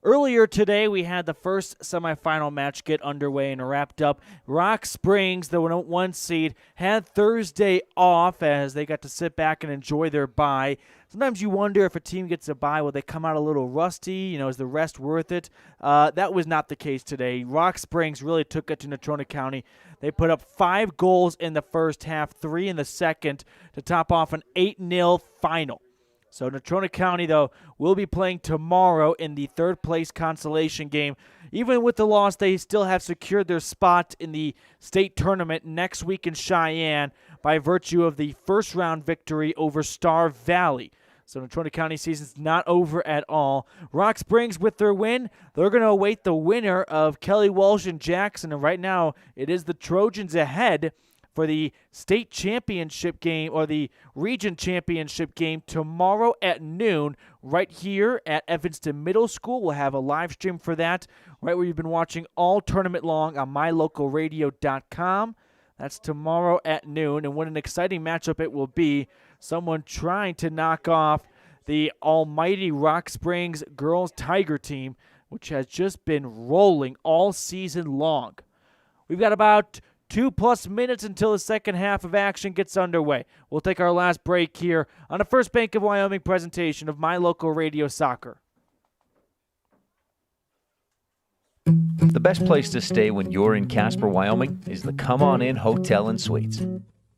Earlier today, we had the first semifinal match get underway and wrapped up. Rock Springs, the 1 seed, had Thursday off as they got to sit back and enjoy their bye. Sometimes you wonder if a team gets a bye, will they come out a little rusty? Is the rest worth it? That was not the case today. Rock Springs really took it to Natrona County. They put up 5 goals in the first half, 3 in the second, to top off an 8-0 final. So Natrona County, though, will be playing tomorrow in the third-place consolation game. Even with the loss, they still have secured their spot in the state tournament next week in Cheyenne by virtue of the first-round victory over Star Valley. So the Natrona County season's not over at all. Rock Springs with their win. They're going to await the winner of Kelly Walsh and Jackson. And right now it is the Trojans ahead for the state championship game or the region championship game tomorrow at noon right here at Evanston Middle School. We'll have a live stream for that right where you've been watching all tournament long on mylocalradio.com. That's tomorrow at noon, and what an exciting matchup it will be. Someone trying to knock off the almighty Rock Springs girls Tiger team, which has just been rolling all season long. We've got about 2+ minutes until the second half of action gets underway. We'll take our last break here on the First Bank of Wyoming presentation of My Local Radio Soccer.
The best place to stay when you're in Casper, Wyoming is the Come On In Hotel and Suites.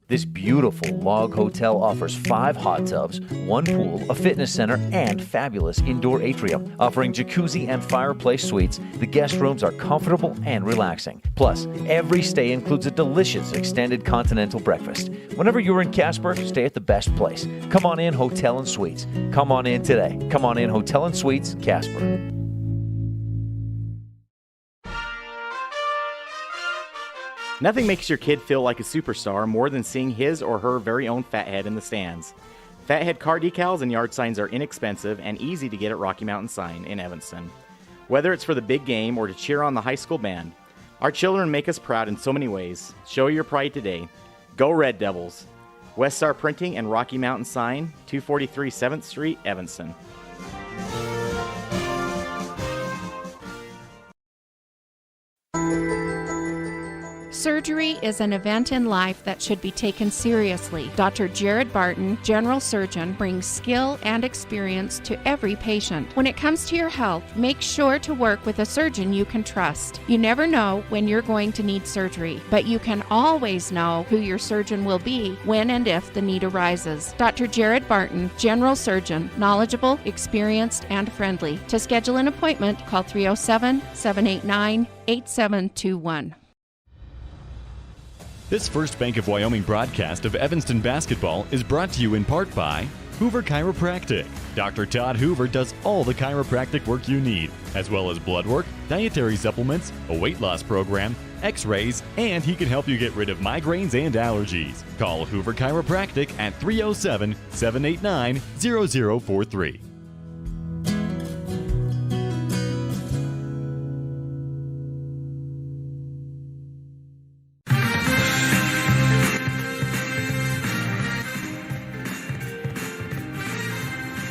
This beautiful log hotel offers 5 hot tubs, 1 pool, a fitness center, and fabulous indoor atrium. Offering jacuzzi and fireplace suites, the guest rooms are comfortable and relaxing. Plus, every stay includes a delicious extended continental breakfast. Whenever you're in Casper, stay at the best place. Come On In Hotel and Suites. Come on in today. Come On In Hotel and Suites, Casper.
Nothing makes your kid feel like a superstar more than seeing his or her very own Fathead in the stands. Fathead car decals and yard signs are inexpensive and easy to get at Rocky Mountain Sign in Evanston. Whether it's for the big game or to cheer on the high school band, our children make us proud in so many ways. Show your pride today. Go Red Devils! West Star Printing and Rocky Mountain Sign, 243 7th Street, Evanston.
Surgery is an event in life that should be taken seriously. Dr. Jared Barton, general surgeon, brings skill and experience to every patient. When it comes to your health, make sure to work with a surgeon you can trust. You never know when you're going to need surgery, but you can always know who your surgeon will be when and if the need arises. Dr. Jared Barton, general surgeon, knowledgeable, experienced, and friendly. To schedule an appointment, call 307-789-8721.
This First Bank of Wyoming broadcast of Evanston basketball is brought to you in part by Hoover Chiropractic. Dr. Todd Hoover does all the chiropractic work you need, as well as blood work, dietary supplements, a weight loss program, x-rays, and he can help you get rid of migraines and allergies. Call Hoover Chiropractic at 307-789-0043.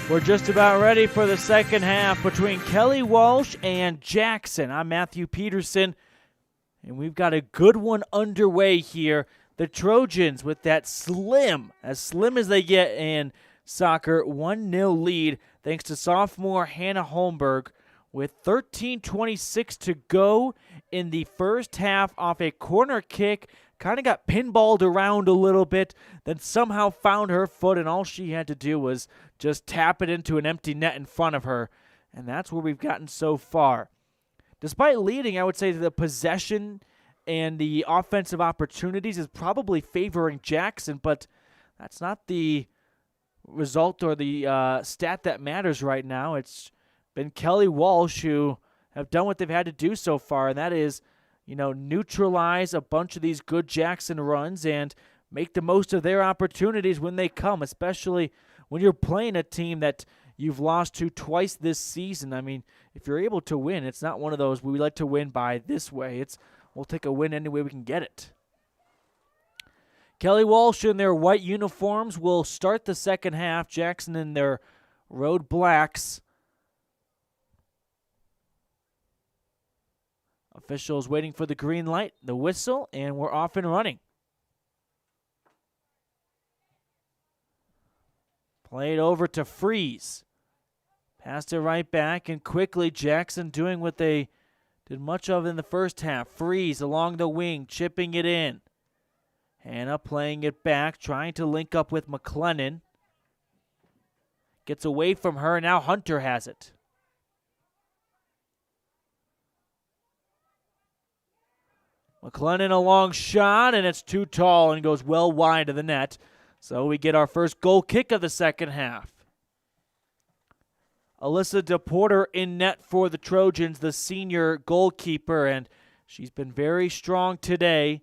We're just about ready for the second half between Kelly Walsh and Jackson. I'm Matthew Peterson, and we've got a good one underway here. The Trojans with that as slim as they get in soccer, 1-0 lead thanks to sophomore Hannah Holmberg with 13:26 to go in the first half off a corner kick. Kind of got pinballed around a little bit, then somehow found her foot, and all she had to do was just tap it into an empty net in front of her, and that's where we've gotten so far. Despite leading, I would say the possession and the offensive opportunities is probably favoring Jackson, but that's not the result or the stat that matters right now. It's been Kelly Walsh who have done what they've had to do so far, and that is neutralize a bunch of these good Jackson runs and make the most of their opportunities when they come, especially when you're playing a team that you've lost to twice this season. I mean, if you're able to win, it's not one of those we like to win by this way. We'll take a win any way we can get it. Kelly Walsh in their white uniforms will start the second half. Jackson in their road blacks. Officials waiting for the green light, the whistle, and we're off and running. Played over to Freeze. Passed it right back, and quickly Jackson doing what they did much of in the first half. Freeze along the wing, chipping it in. Hannah playing it back, trying to link up with McLennan. Gets away from her, now Hunter has it. McLennan a long shot, and it's too tall and goes well wide of the net. So we get our first goal kick of the second half. Alyssa DePorter in net for the Trojans, the senior goalkeeper, and she's been very strong today.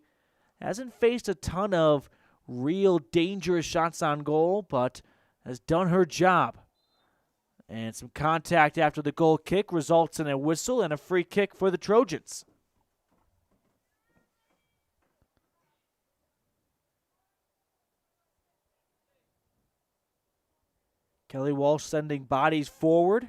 Hasn't faced a ton of real dangerous shots on goal, but has done her job. And some contact after the goal kick results in a whistle and a free kick for the Trojans. Kelly Walsh sending bodies forward.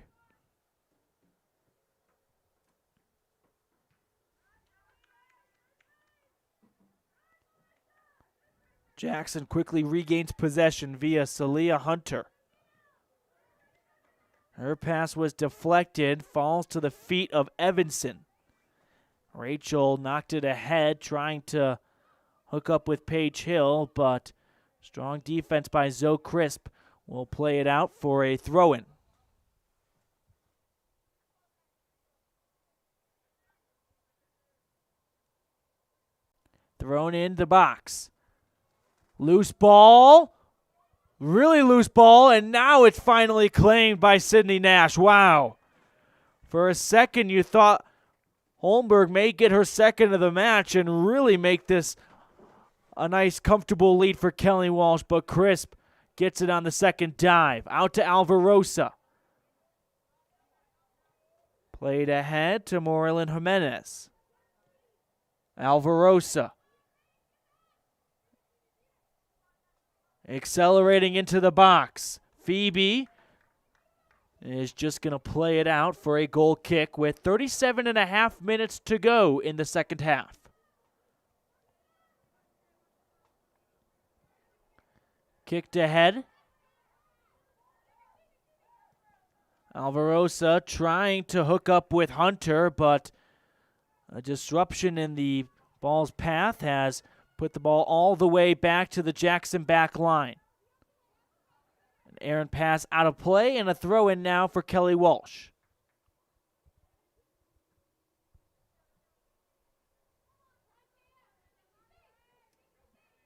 Jackson quickly regains possession via Celia Hunter. Her pass was deflected, falls to the feet of Evanston. Rachel knocked it ahead, trying to hook up with Paige Hill, but strong defense by Zoe Crisp will play it out for a throw-in. Thrown in the box. Loose ball. Really loose ball, and now it's finally claimed by Sydney Nash. Wow. For a second, you thought Holmberg may get her second of the match and really make this a nice, comfortable lead for Kelly Walsh, but Crisp gets it on the second dive. Out to Alvarosa. Played ahead to Moreland Jimenez. Alvarosa. Accelerating into the box. Phoebe is just going to play it out for a goal kick with 37.5 minutes to go in the second half. Kicked ahead. Alvarosa trying to hook up with Hunter, but a disruption in the ball's path has put the ball all the way back to the Jackson back line. An errant pass out of play and a throw in now for Kelly Walsh.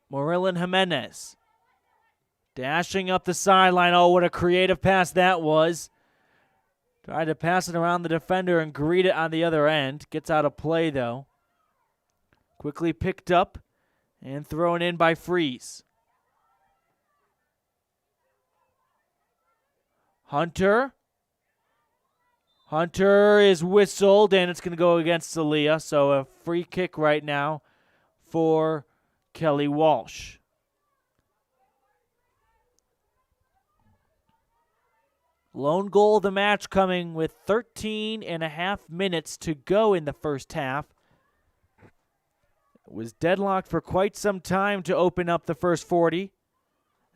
Moreland Jimenez dashing up the sideline. Oh, what a creative pass that was. Tried to pass it around the defender and greet it on the other end. Gets out of play, though. Quickly picked up and thrown in by Freeze. Hunter. Hunter is whistled, and it's going to go against Celia. So a free kick right now for Kelly Walsh. Lone goal of the match coming with 13.5 minutes to go in the first half. It was deadlocked for quite some time to open up the first 40,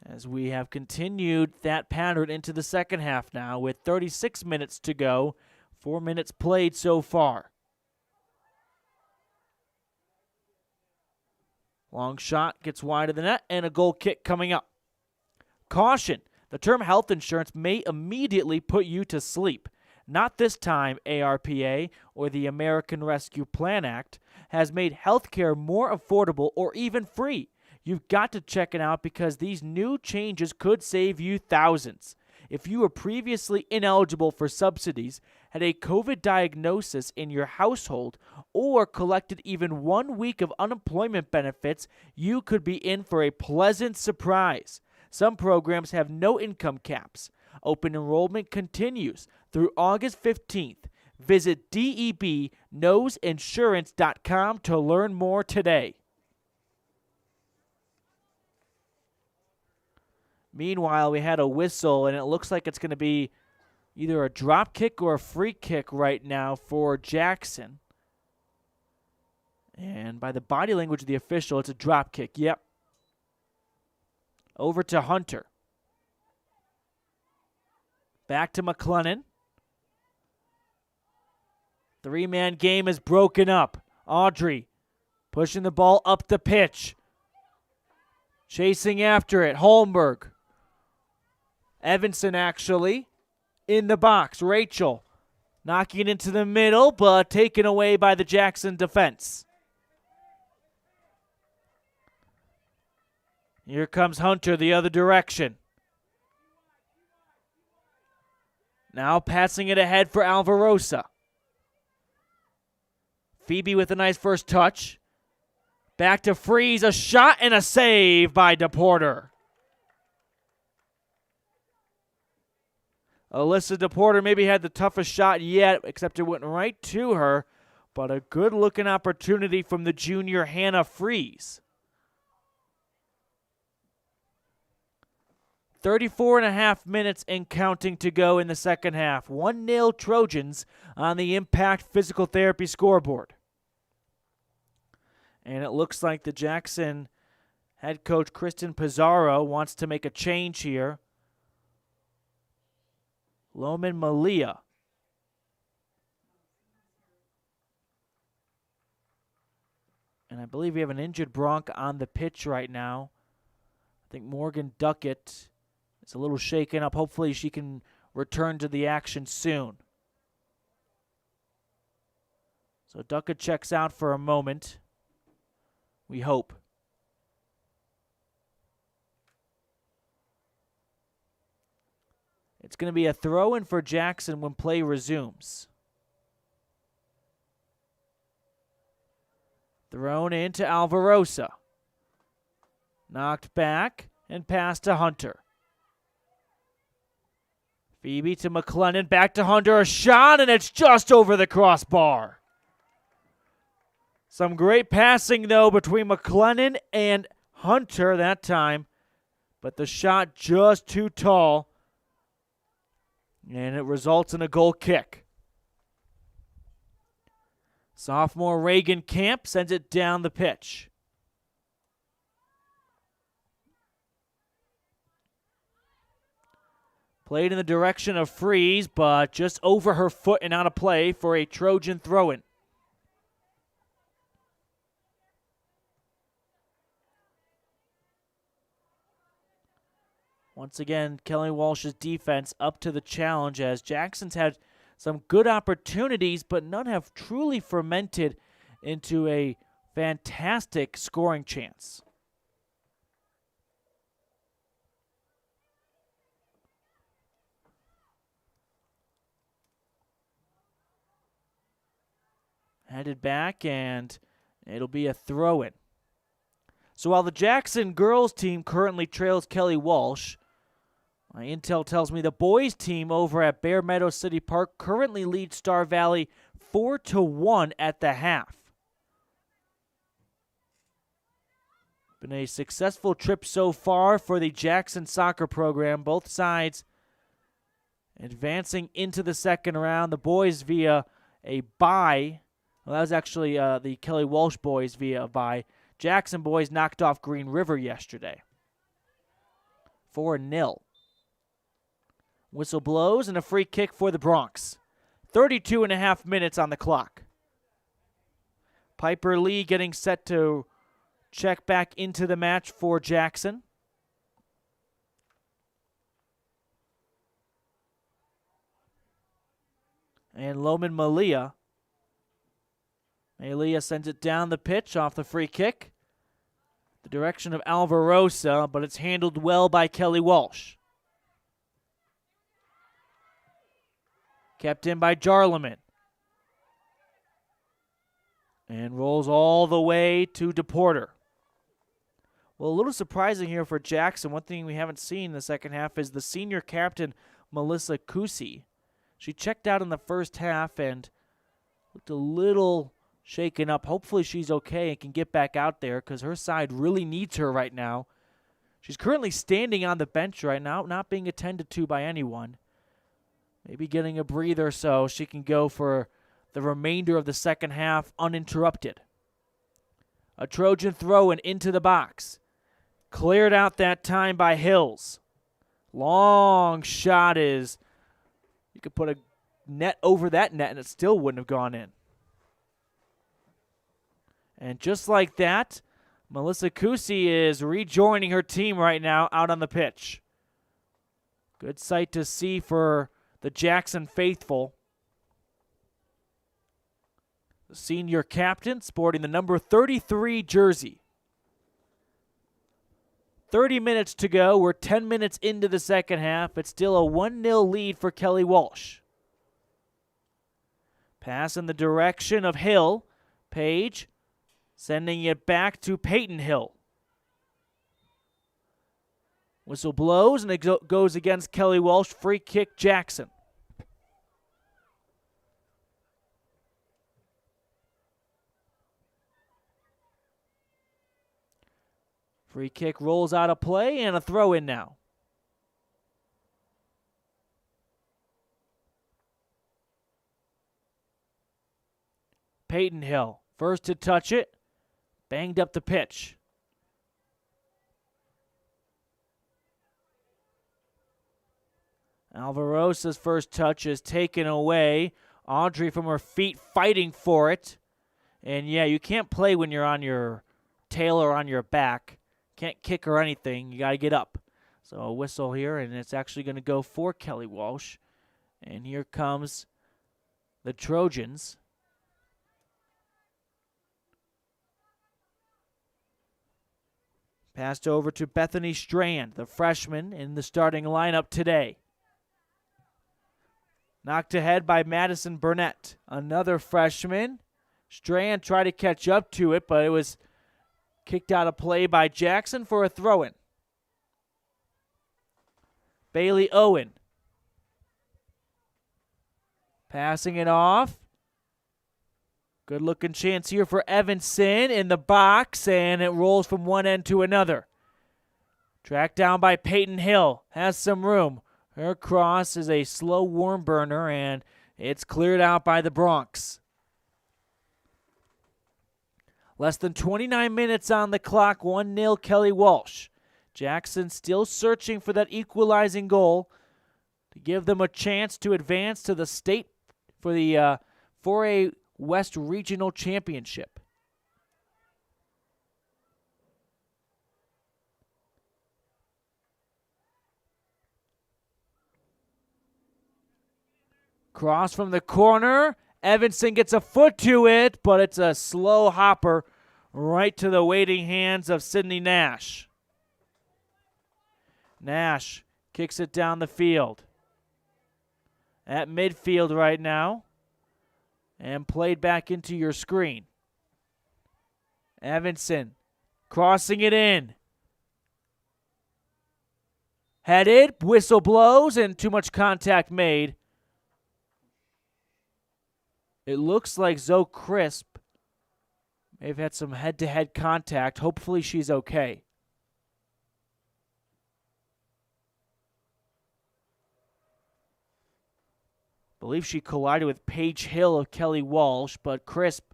as we have continued that pattern into the second half now with 36 minutes to go, 4 minutes played so far. Long shot gets wide of the net and a goal kick coming up. Caution. The term health insurance may immediately put you to sleep. Not this time, ARPA, or the American Rescue Plan Act, has made healthcare more affordable or even free. You've got to check it out because these new changes could save you thousands. If you were previously ineligible for subsidies, had a COVID diagnosis in your household, or collected even 1 week of unemployment benefits, you could be in for a pleasant surprise. Some programs have no income caps. Open enrollment continues through August 15th. Visit debknowsinsurance.com to learn more today. Meanwhile, we had a whistle, and it looks like it's going to be either a drop kick or a free kick right now for Jackson. And by the body language of the official, it's a drop kick. Yep. Over to Hunter. Back to McClennan. Three-man game is broken up. Audrey pushing the ball up the pitch. Chasing after it. Holmberg. Evanston actually in the box. Rachel knocking it into the middle, but taken away by the Jackson defense. Here comes Hunter the other direction. Now passing it ahead for Alvarosa. Phoebe with a nice first touch. Back to Freeze, a shot and a save by DePorter. Alyssa DePorter maybe had the toughest shot yet, except it went right to her, but a good-looking opportunity from the junior Hannah Freeze. 34.5 minutes and counting to go in the second half. 1-0 Trojans on the Impact Physical Therapy scoreboard. And it looks like the Jackson head coach Kristen Pizarro wants to make a change here. Loman Malia. And I believe we have an injured Bronc on the pitch right now. I think Morgan Duckett is a little shaken up. Hopefully she can return to the action soon. So Duckett checks out for a moment. We hope. It's going to be a throw-in for Jackson when play resumes. Thrown into Alvarosa. Knocked back and passed to Hunter. Phoebe to McLennan, back to Hunter, a shot, and it's just over the crossbar. Some great passing, though, between McLennan and Hunter that time, but the shot just too tall, and it results in a goal kick. Sophomore Reagan Camp sends it down the pitch. Played in the direction of Freeze, but just over her foot and out of play for a Trojan throw-in. Once again, Kelly Walsh's defense up to the challenge as Jackson's had some good opportunities, but none have truly fermented into a fantastic scoring chance. Headed back, and it'll be a throw-in. So while the Jackson girls team currently trails Kelly Walsh, my intel tells me the boys team over at Bear Meadow City Park currently leads Star Valley 4-1 at the half. Been a successful trip so far for the Jackson soccer program. Both sides advancing into the second round. The boys via a bye. Well, that was actually the Kelly Walsh boys via a bye. Jackson boys knocked off Green River yesterday. 4-0. Whistle blows and a free kick for the Bronx. 32.5 minutes on the clock. Piper Lee getting set to check back into the match for Jackson. And Loman Malia. Malia sends it down the pitch off the free kick. The direction of Alvarosa, but it's handled well by Kelly Walsh. Kept in by Jarleman. And rolls all the way to DePorter. Well, a little surprising here for Jackson. One thing we haven't seen in the second half is the senior captain, Melissa Kusi. She checked out in the first half and looked a little shaken up. Hopefully she's okay and can get back out there because her side really needs her right now. She's currently standing on the bench right now, not being attended to by anyone. Maybe getting a breather so she can go for the remainder of the second half uninterrupted. A Trojan throw-in into the box. Cleared out that time by Hills. Long shot is, you could put a net over that net and it still wouldn't have gone in. And just like that, Melissa Kusi is rejoining her team right now out on the pitch. Good sight to see for the Jackson faithful. The senior captain sporting the number 33 jersey. 30 minutes to go. We're 10 minutes into the second half. It's still a 1-0 lead for Kelly Walsh. Pass in the direction of Hill. Page sending it back to Peyton Hill. Whistle blows, and it goes against Kelly Walsh. Free kick, Jackson. Free kick rolls out of play, and a throw in now. Peyton Hill, first to touch it, banged up the pitch. Alvarosa's first touch is taken away. Audrey from her feet fighting for it. And yeah, you can't play when you're on your tail or on your back. Can't kick or anything. You got to get up. So a whistle here, and it's actually going to go for Kelly Walsh. And here comes the Trojans. Passed over to Bethany Strand, the freshman in the starting lineup today. Knocked ahead by Madison Burnett, another freshman. Strand tried to catch up to it, but it was kicked out of play by Jackson for a throw-in. Bailey Owen passing it off. Good-looking chance here for Evanston in the box, and it rolls from one end to another. Tracked down by Peyton Hill. Has some room. Her cross is a slow worm burner, and it's cleared out by the Bronx. Less than 29 minutes on the clock, 1-0 Kelly Walsh. Jackson still searching for that equalizing goal to give them a chance to advance to the state for the 4A West Regional Championship. Cross from the corner. Evanston gets a foot to it, but it's a slow hopper right to the waiting hands of Sydney Nash. Nash kicks it down the field. At midfield right now. And played back into your screen. Evanston crossing it in. Headed, whistle blows, and too much contact made. It looks like Zoe Crisp may have had some head-to-head contact. Hopefully she's okay. I believe she collided with Paige Hill of Kelly Walsh, but Crisp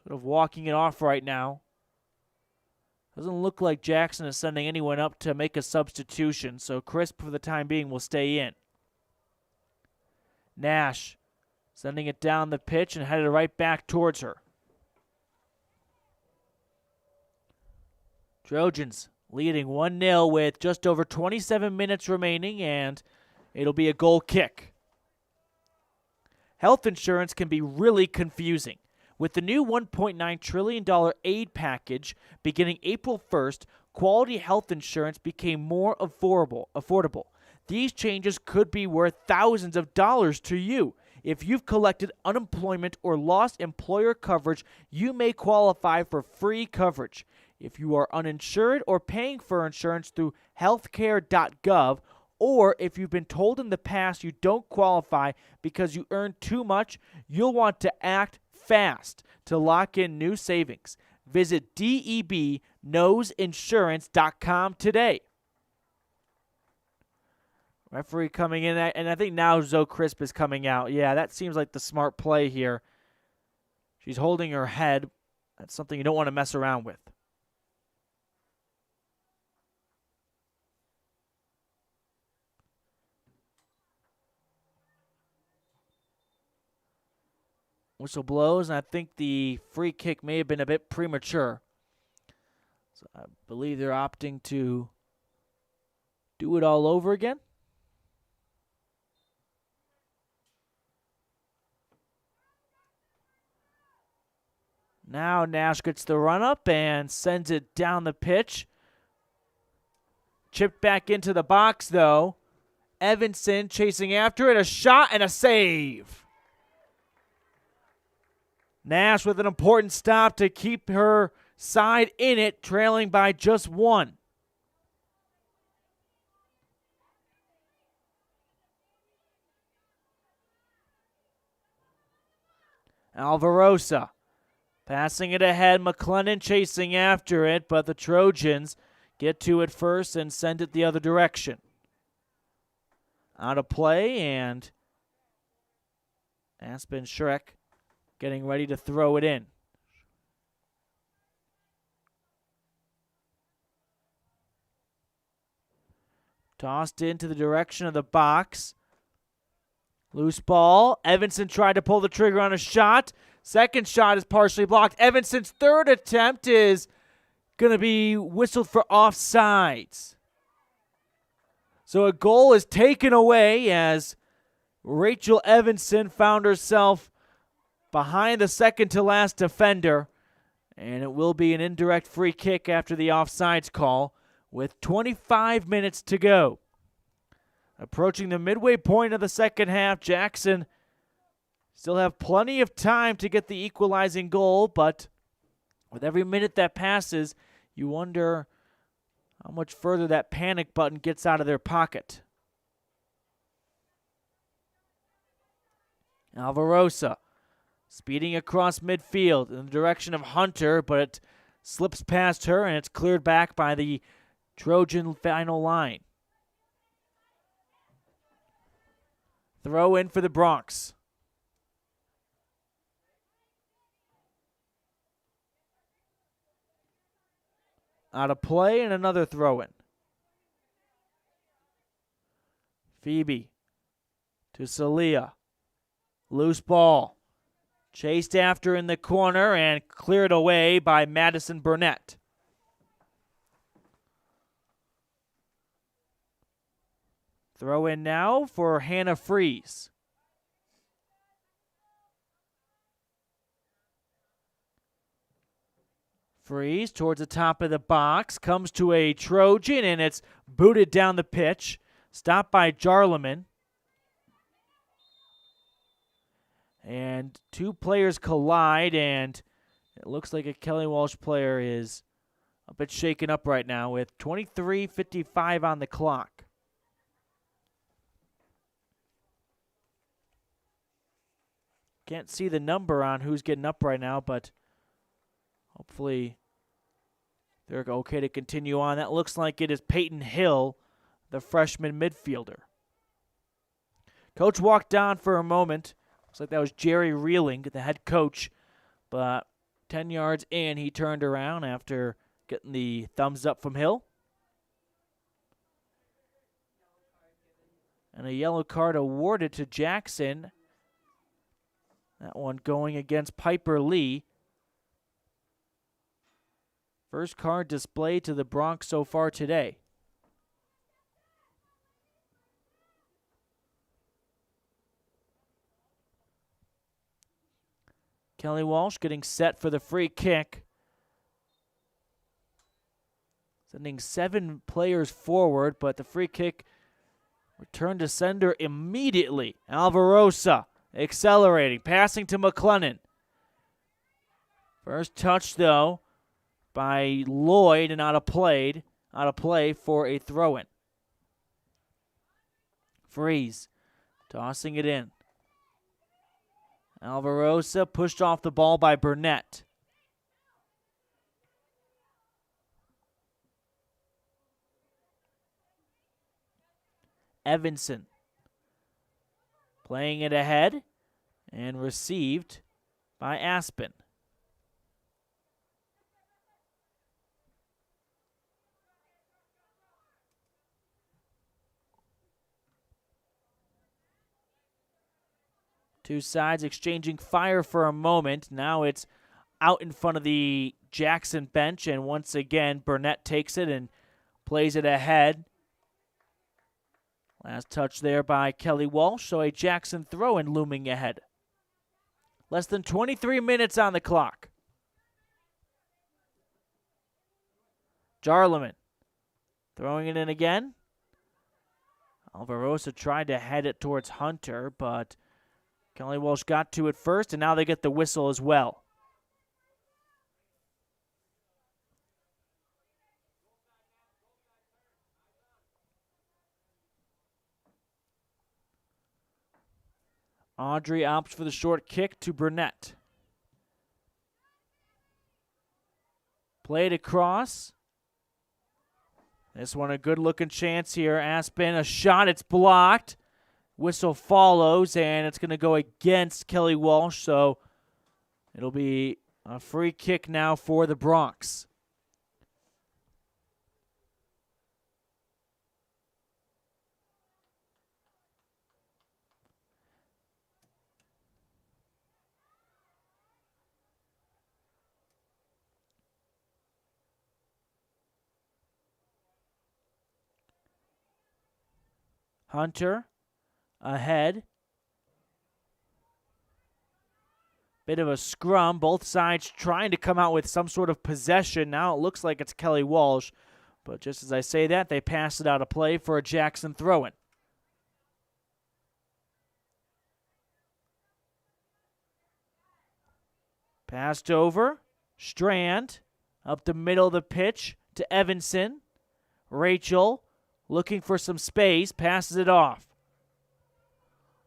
sort of walking it off right now. Doesn't look like Jackson is sending anyone up to make a substitution, so Crisp for the time being will stay in. Nash sending it down the pitch and headed right back towards her. Trojans leading 1-0 with just over 27 minutes remaining, and it'll be a goal kick. Health insurance can be really confusing. With the new $1.9 trillion aid package beginning April 1st, quality health insurance became more affordable. These changes could be worth thousands of dollars to you. If you've collected unemployment or lost employer coverage, you may qualify for free coverage. If you are uninsured or paying for insurance through healthcare.gov, or if you've been told in the past you don't qualify because you earn too much, you'll want to act fast to lock in new savings. Visit debknowsinsurance.com today. Referee coming in, and I think now Zoe Crisp is coming out. Yeah, that seems like the smart play here. She's holding her head. That's something you don't want to mess around with. Whistle blows, and I think the free kick may have been a bit premature. So I believe they're opting to do it all over again. Now Nash gets the run up and sends it down the pitch. Chipped back into the box, though. Evanston chasing after it. A shot and a save. Nash with an important stop to keep her side in it, trailing by just one. Alvarosa passing it ahead. McLennan chasing after it, but the Trojans get to it first and send it the other direction. Out of play, and Aspen Schreck getting ready to throw it in. Tossed into the direction of the box. Loose ball. Evanston tried to pull the trigger on a shot. Second shot is partially blocked. Evanston's third attempt is going to be whistled for offsides. So a goal is taken away as Rachel Evanston found herself behind the second-to-last defender, and it will be an indirect free kick after the offsides call with 25 minutes to go. Approaching the midway point of the second half, Jackson still have plenty of time to get the equalizing goal, but with every minute that passes, you wonder how much further that panic button gets out of their pocket. Alvarosa speeding across midfield in the direction of Hunter, but it slips past her and it's cleared back by the Trojan final line. Throw in for the Bronx. Out of play and another throw in. Phoebe to Celia. Loose ball. Chased after in the corner and cleared away by Madison Burnett. Throw in now for Hannah Fries. Fries towards the top of the box, comes to a Trojan, and it's booted down the pitch. Stopped by Jarleman. And two players collide, and it looks like a Kelly Walsh player is a bit shaken up right now with 23:55 on the clock. Can't see the number on who's getting up right now, but hopefully they're okay to continue on. That looks like it is Peyton Hill, the freshman midfielder. Coach walked down for a moment. Looks like that was Jerry Reeling, the head coach. But 10 yards in, he turned around after getting the thumbs up from Hill. And a yellow card awarded to Jackson. That one going against Piper Lee. First card displayed to the Bronx so far today. Kelly Walsh getting set for the free kick. Sending 7 players forward, but the free kick returned to sender immediately. Alvarosa accelerating, passing to McLennan. First touch, though, by Lloyd and out of play for a throw-in. Freeze, tossing it in. Alvarosa pushed off the ball by Burnett. Evanston playing it ahead and received by Aspen. Two sides exchanging fire for a moment. Now it's out in front of the Jackson bench, and once again, Burnett takes it and plays it ahead. Last touch there by Kelly Walsh, so a Jackson throw-in looming ahead. Less than 23 minutes on the clock. Jarleman Throwing it in again. Alvarosa tried to head it towards Hunter, but Kelly Walsh got to it first, and now they get the whistle as well. Audrey opts for the short kick to Burnett. Played across. This one a good-looking chance here. Aspen, a shot. It's blocked. Whistle follows, and it's going to go against Kelly Walsh, so it'll be a free kick now for the Bronx. Hunter ahead. Bit of a scrum. Both sides trying to come out with some sort of possession. Now it looks like it's Kelly Walsh. But just as I say that, they pass it out of play for a Jackson throw-in. Passed over. Strand up the middle of the pitch to Evanston. Rachel looking for some space, passes it off.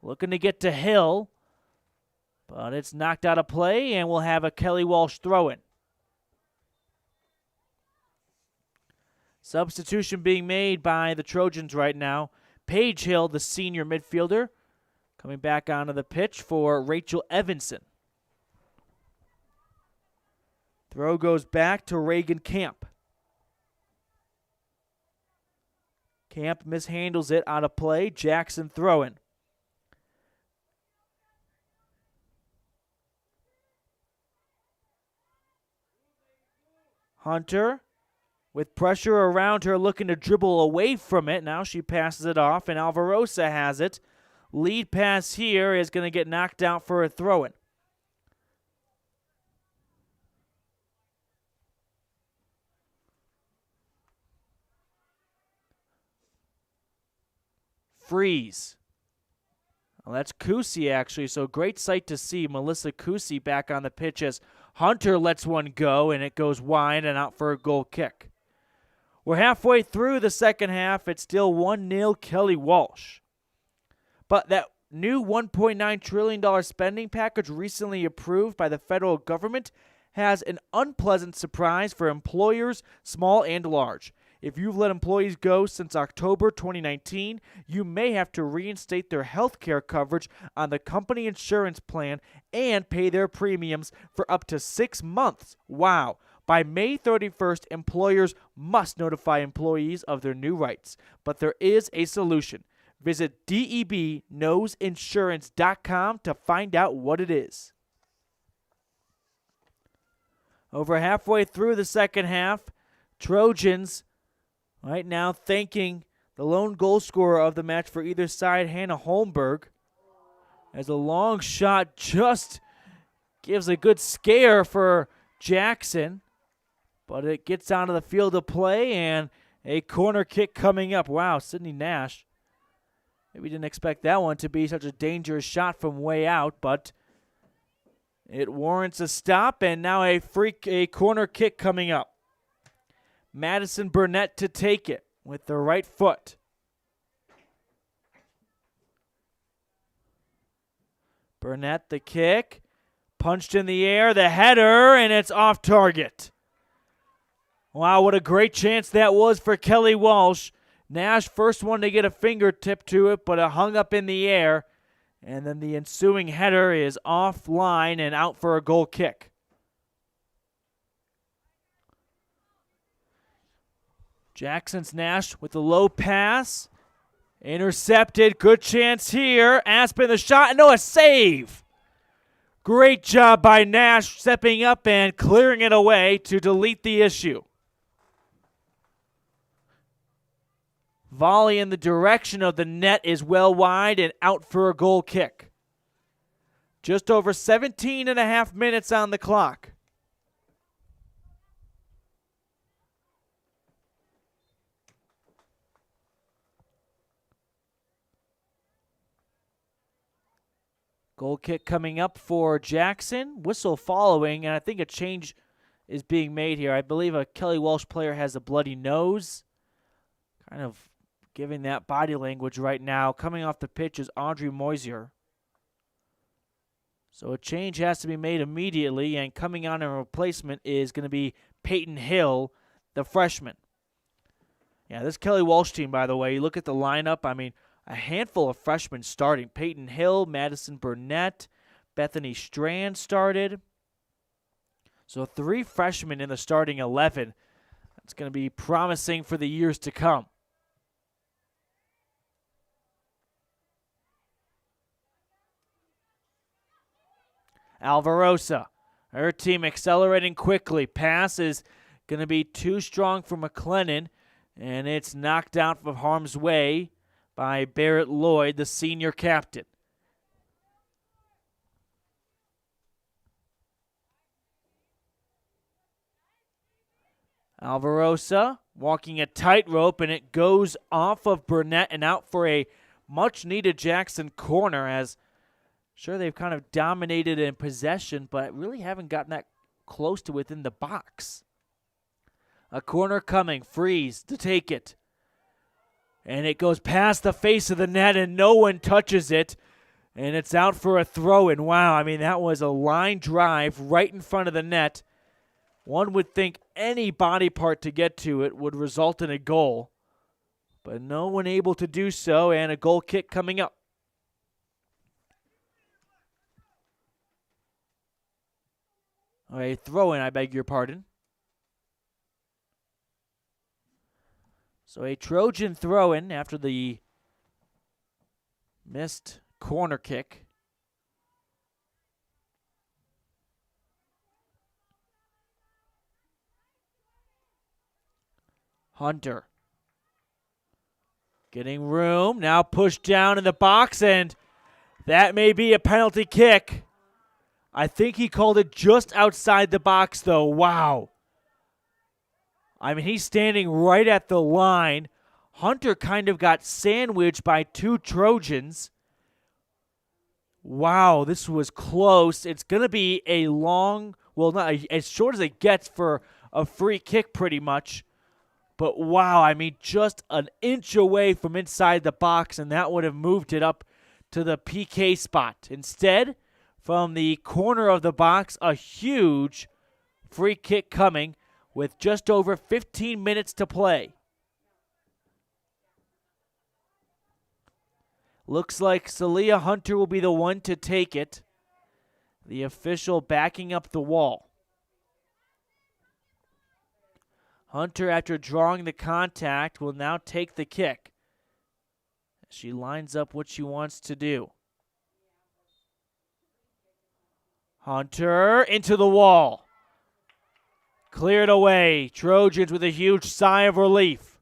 Looking to get to Hill, but it's knocked out of play, and we'll have a Kelly Walsh throw-in. Substitution being made by the Trojans right now. Paige Hill, the senior midfielder, coming back onto the pitch for Rachel Evanston. Throw goes back to Reagan Camp. Camp mishandles it out of play. Jackson throw-in. Hunter with pressure around her looking to dribble away from it. Now she passes it off, and Alvarosa has it. Lead pass here is going to get knocked out for a throw-in. Freeze. Well, that's Kusi, actually, so great sight to see Melissa Kusi back on the pitch as Hunter lets one go, and it goes wide and out for a goal kick. We're halfway through the second half. It's still 1-0 Kelly Walsh. But that new $1.9 trillion spending package recently approved by the federal government has an unpleasant surprise for employers, small and large. If you've let employees go since October 2019, you may have to reinstate their health care coverage on the company insurance plan and pay their premiums for up to 6 months. Wow. By May 31st, employers must notify employees of their new rights. But there is a solution. Visit debknowsinsurance.com to find out what it is. Over halfway through the second half, Trojans right now thanking the lone goal scorer of the match for either side, Hannah Holmberg, as a long shot just gives a good scare for Jackson, but it gets onto the field of play and a corner kick coming up. Wow, Sydney Nash. Maybe didn't expect that one to be such a dangerous shot from way out, but it warrants a stop, and now a corner kick coming up. Madison Burnett to take it with the right foot. Burnett the kick. Punched in the air, the header, and it's off target. Wow, what a great chance that was for Kelly Walsh. Nash, first one to get a fingertip to it, but it hung up in the air. And then the ensuing header is offline and out for a goal kick. Jackson's Nash with the low pass. Intercepted. Good chance here. Aspen the shot. No, a save. Great job by Nash stepping up and clearing it away to delete the issue. Volley in the direction of the net is well wide and out for a goal kick. Just over 17 and a half minutes on the clock. Goal kick coming up for Jackson. Whistle following, and I think a change is being made here. I believe a Kelly Walsh player has a bloody nose. Kind of giving that body language right now. Coming off the pitch is Audrey Moisier. So a change has to be made immediately, and coming on in replacement is going to be Peyton Hill, the freshman. Yeah, this Kelly Walsh team, by the way, you look at the lineup, I mean, a handful of freshmen starting. Peyton Hill, Madison Burnett, Bethany Strand started. So 3 freshmen in the starting 11. That's going to be promising for the years to come. Alvarosa, her team accelerating quickly. Pass is going to be too strong for McLennan, and it's knocked out of harm's way by Barrett Lloyd, the senior captain. Alvarosa walking a tightrope, and it goes off of Burnett and out for a much-needed Jackson corner, as sure they've kind of dominated in possession, but really haven't gotten that close to within the box. A corner coming, Freeze to take it. And it goes past the face of the net, and no one touches it. And it's out for a throw-in. Wow, I mean, that was a line drive right in front of the net. One would think any body part to get to it would result in a goal. But no one able to do so, and a goal kick coming up. A throw-in, I beg your pardon. So a Trojan throw-in after the missed corner kick. Hunter getting room, now pushed down in the box, and that may be a penalty kick. I think he called it just outside the box, though. Wow. I mean, he's standing right at the line. Hunter kind of got sandwiched by 2 Trojans. Wow, this was close. It's going to be a long, well, not as short as it gets for a free kick pretty much. But wow, I mean, just an inch away from inside the box, and that would have moved it up to the PK spot. Instead, from the corner of the box, a huge free kick coming with just over 15 minutes to play. Looks like Celia Hunter will be the one to take it. The official backing up the wall. Hunter, after drawing the contact, will now take the kick. She lines up what she wants to do. Hunter into the wall. Cleared away. Trojans with a huge sigh of relief.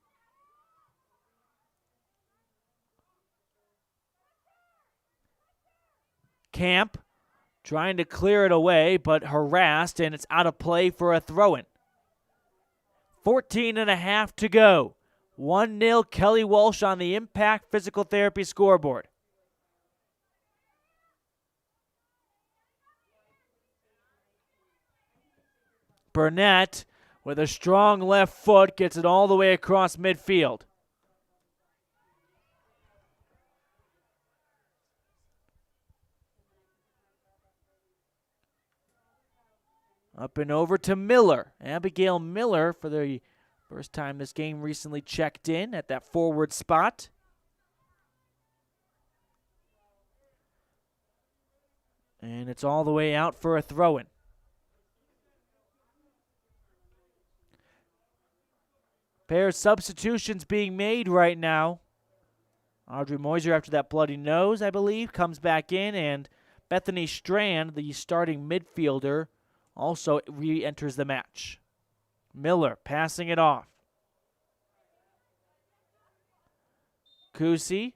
Camp trying to clear it away, but harassed, and it's out of play for a throw-in. 14.5 to go. 1-0 Kelly Walsh on the Impact Physical Therapy scoreboard. Burnett, with a strong left foot, gets it all the way across midfield. Up and over to Miller. Abigail Miller, for the first time this game, recently checked in at that forward spot. And it's all the way out for a throw-in. Pair of substitutions being made right now. Audrey Moisier, after that bloody nose, I believe, comes back in, and Bethany Strand, the starting midfielder, also re-enters the match. Miller passing it off. Kusi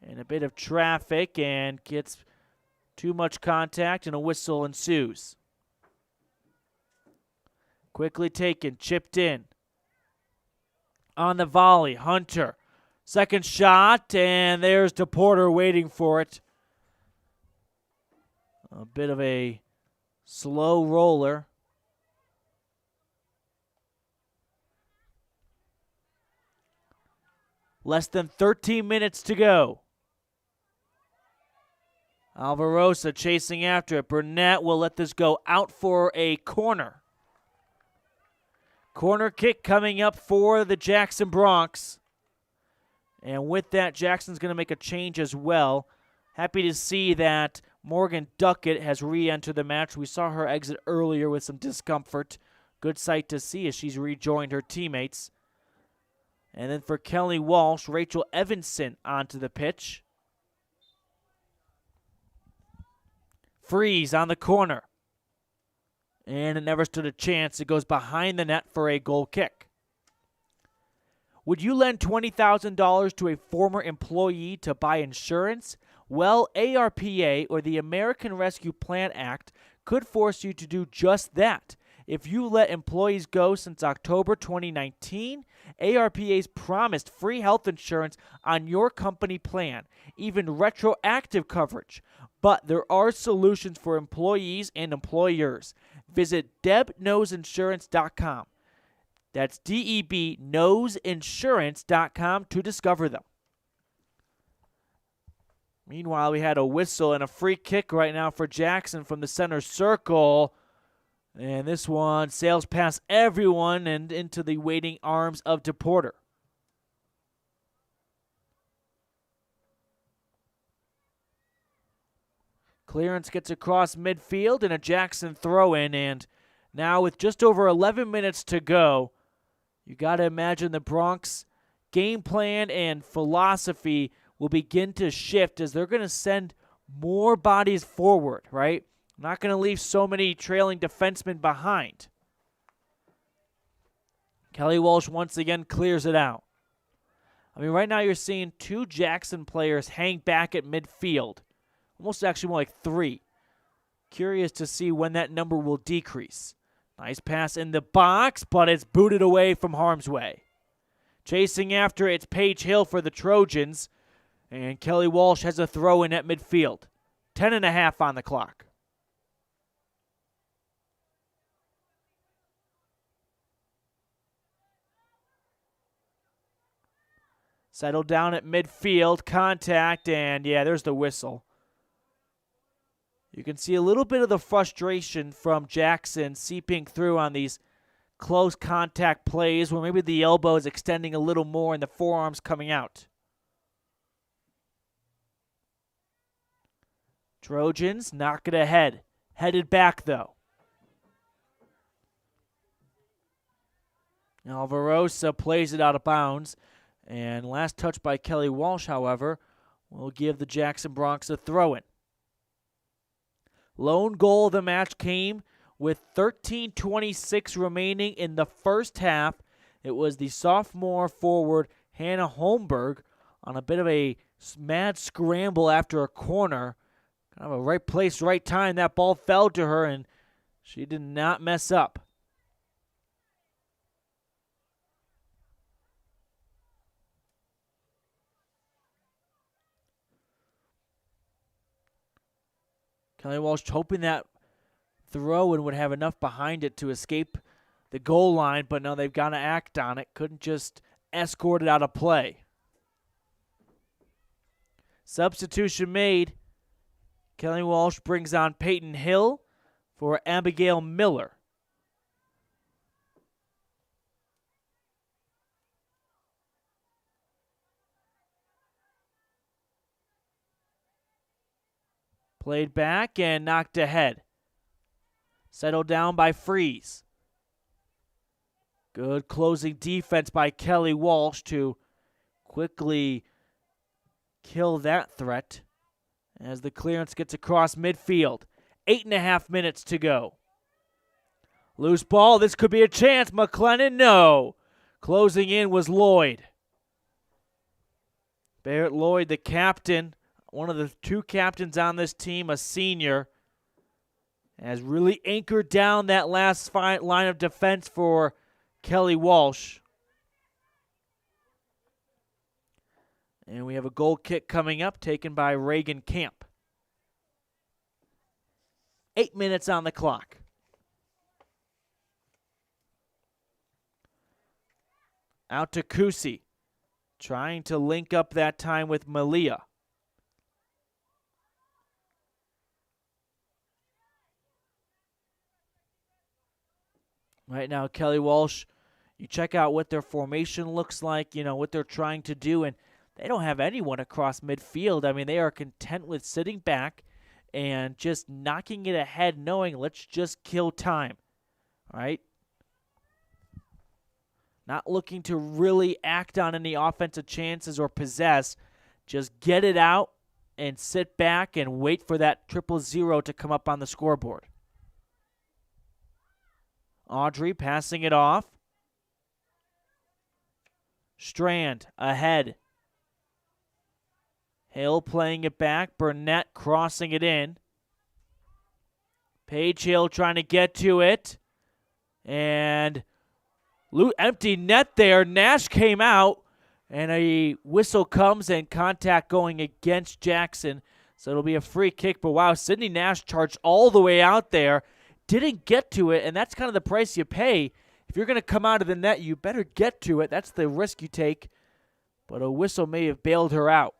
in a bit of traffic and gets too much contact, and a whistle ensues. Quickly taken, chipped in. On the volley, Hunter. Second shot, and there's DePorter waiting for it. A bit of a slow roller. Less than 13 minutes to go. Alvarosa chasing after it. Burnett will let this go out for a corner. Corner kick coming up for the Jackson Bronx. And with that, Jackson's going to make a change as well. Happy to see that Morgan Duckett has re-entered the match. We saw her exit earlier with some discomfort. Good sight to see as she's rejoined her teammates. And then for Kelly Walsh, Rachel Evanston onto the pitch. Freeze on the corner. And it never stood a chance. It goes behind the net for a goal kick. Would you lend $20,000 to a former employee to buy insurance? Well, ARPA, or the American Rescue Plan Act, could force you to do just that. If you let employees go since October 2019, ARPA's promised free health insurance on your company plan, even retroactive coverage. But there are solutions for employees and employers. Visit debknowsinsurance.com. That's DEB knowsinsurance.com to discover them. Meanwhile, we had a whistle and a free kick right now for Jackson from the center circle. And this one sails past everyone and into the waiting arms of DePorter. Clearance gets across midfield and a Jackson throw-in. And now with just over 11 minutes to go, you got to imagine the Bronx game plan and philosophy will begin to shift as they're going to send more bodies forward, right? Not going to leave so many trailing defensemen behind. Kelly Walsh once again clears it out. I mean, right now you're seeing two Jackson players hang back at midfield. Almost actually more like three. Curious to see when that number will decrease. Nice pass in the box, but it's booted away from harm's way. Chasing after it's Paige Hill for the Trojans. And Kelly Walsh has a throw in at midfield. 10.5 on the clock. Settled down at midfield, contact, and yeah, there's the whistle. You can see a little bit of the frustration from Jackson seeping through on these close contact plays where maybe the elbow is extending a little more and the forearm's coming out. Trojans knock it ahead. Headed back, though. Alvarosa plays it out of bounds. And last touch by Kelly Walsh, however, will give the Jackson Bronx a throw-in. Lone goal of the match came with 13:26 remaining in the first half. It was the sophomore forward Hannah Holmberg on a bit of a mad scramble after a corner. Kind of a right place, right time. That ball fell to her, and she did not mess up. Kelly Walsh hoping that throw-in would have enough behind it to escape the goal line, but no, they've got to act on it. Couldn't just escort it out of play. Substitution made. Kelly Walsh brings on Peyton Hill for Abigail Miller. Played back and knocked ahead. Settled down by Freeze. Good closing defense by Kelly Walsh to quickly kill that threat as the clearance gets across midfield. 8.5 minutes to go. Loose ball. This could be a chance. McLennan, no. Closing in was Lloyd. Barrett Lloyd, the captain, one of the two captains on this team, a senior, has really anchored down that last line of defense for Kelly Walsh. And we have a goal kick coming up, taken by Reagan Camp. 8 minutes on the clock. Out to Kusi, trying to link up that time with Malia. Right now, Kelly Walsh, you check out what their formation looks like, what they're trying to do, and they don't have anyone across midfield. I mean, they are content with sitting back and just knocking it ahead, knowing let's just kill time, all right? Not looking to really act on any offensive chances or possess. Just get it out and sit back and wait for that 000 to come up on the scoreboard. Audrey passing it off. Strand ahead. Hill playing it back. Burnett crossing it in. Paige Hill trying to get to it. And empty net there. Nash came out. And a whistle comes and contact going against Jackson. So it'll be a free kick. But wow, Sydney Nash charged all the way out there. Didn't get to it, and that's kind of the price you pay. If you're going to come out of the net, you better get to it. That's the risk you take. But a whistle may have bailed her out.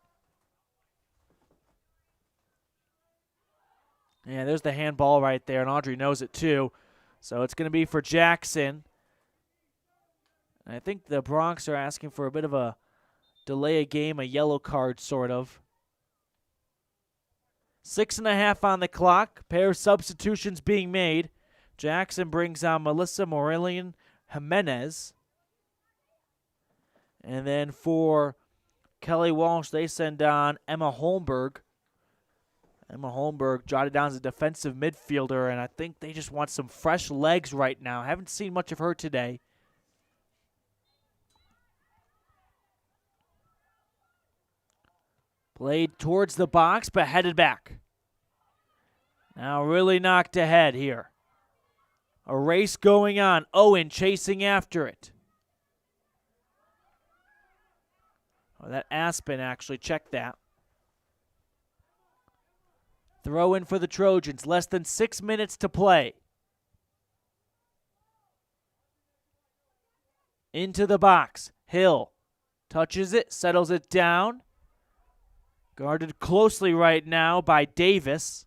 Yeah, there's the handball right there, and Audrey knows it too. So it's going to be for Jackson. And I think the Bronx are asking for a bit of a delay a game, a yellow card sort of. 6.5 on the clock. Pair of substitutions being made. Jackson brings on Melissa Morelian Jimenez. And then for Kelly Walsh, they send on Emma Holmberg. Emma Holmberg jotted down as a defensive midfielder, and I think they just want some fresh legs right now. I haven't seen much of her today. Played towards the box, but headed back. Now really knocked ahead here. A race going on. Owen chasing after it. Oh, that Aspen actually. Check that. Throw in for the Trojans. Less than 6 minutes to play. Into the box. Hill touches it, settles it down. Guarded closely right now by Davis.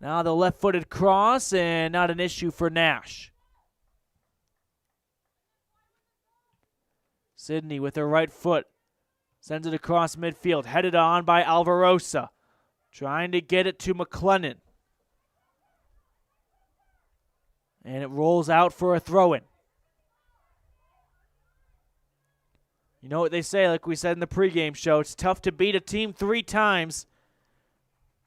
Now the left-footed cross, and not an issue for Nash. Sydney with her right foot. Sends it across midfield. Headed on by Alvarosa. Trying to get it to McLennan. And it rolls out for a throw-in. You know what they say, like we said in the pregame show, it's tough to beat a team 3 times.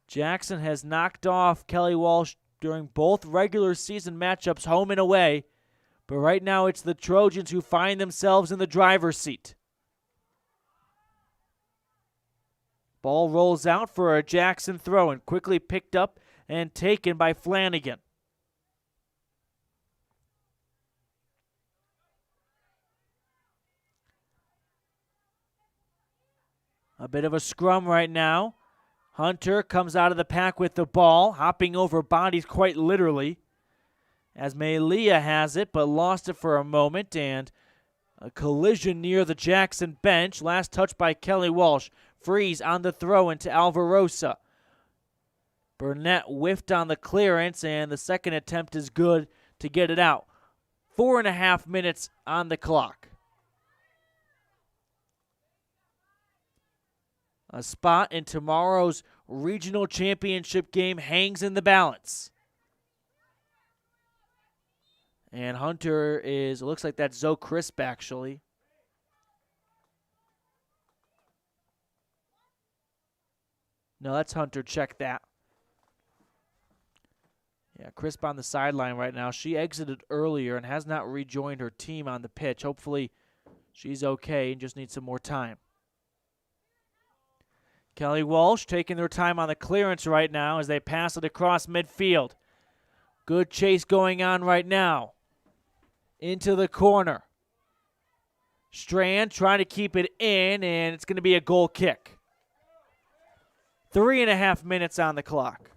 Jackson has knocked off Kelly Walsh during both regular season matchups, home and away. But right now it's the Trojans who find themselves in the driver's seat. Ball rolls out for a Jackson throw and quickly picked up and taken by Flanagan. A bit of a scrum right now. Hunter comes out of the pack with the ball, hopping over bodies quite literally. As Malia has it, but lost it for a moment, and a collision near the Jackson bench. Last touch by Kelly Walsh. Freeze on the throw into Alvarosa. Burnett whiffed on the clearance, and the second attempt is good to get it out. 4.5 minutes on the clock. A spot in tomorrow's regional championship game hangs in the balance. And Hunter is, it looks like that's Zoe Crisp actually. No, that's Hunter. Check that. Yeah, Crisp on the sideline right now. She exited earlier and has not rejoined her team on the pitch. Hopefully she's okay and just needs some more time. Kelly Walsh taking their time on the clearance right now as they pass it across midfield. Good chase going on right now. Into the corner. Strand trying to keep it in, and it's going to be a goal kick. 3.5 minutes on the clock.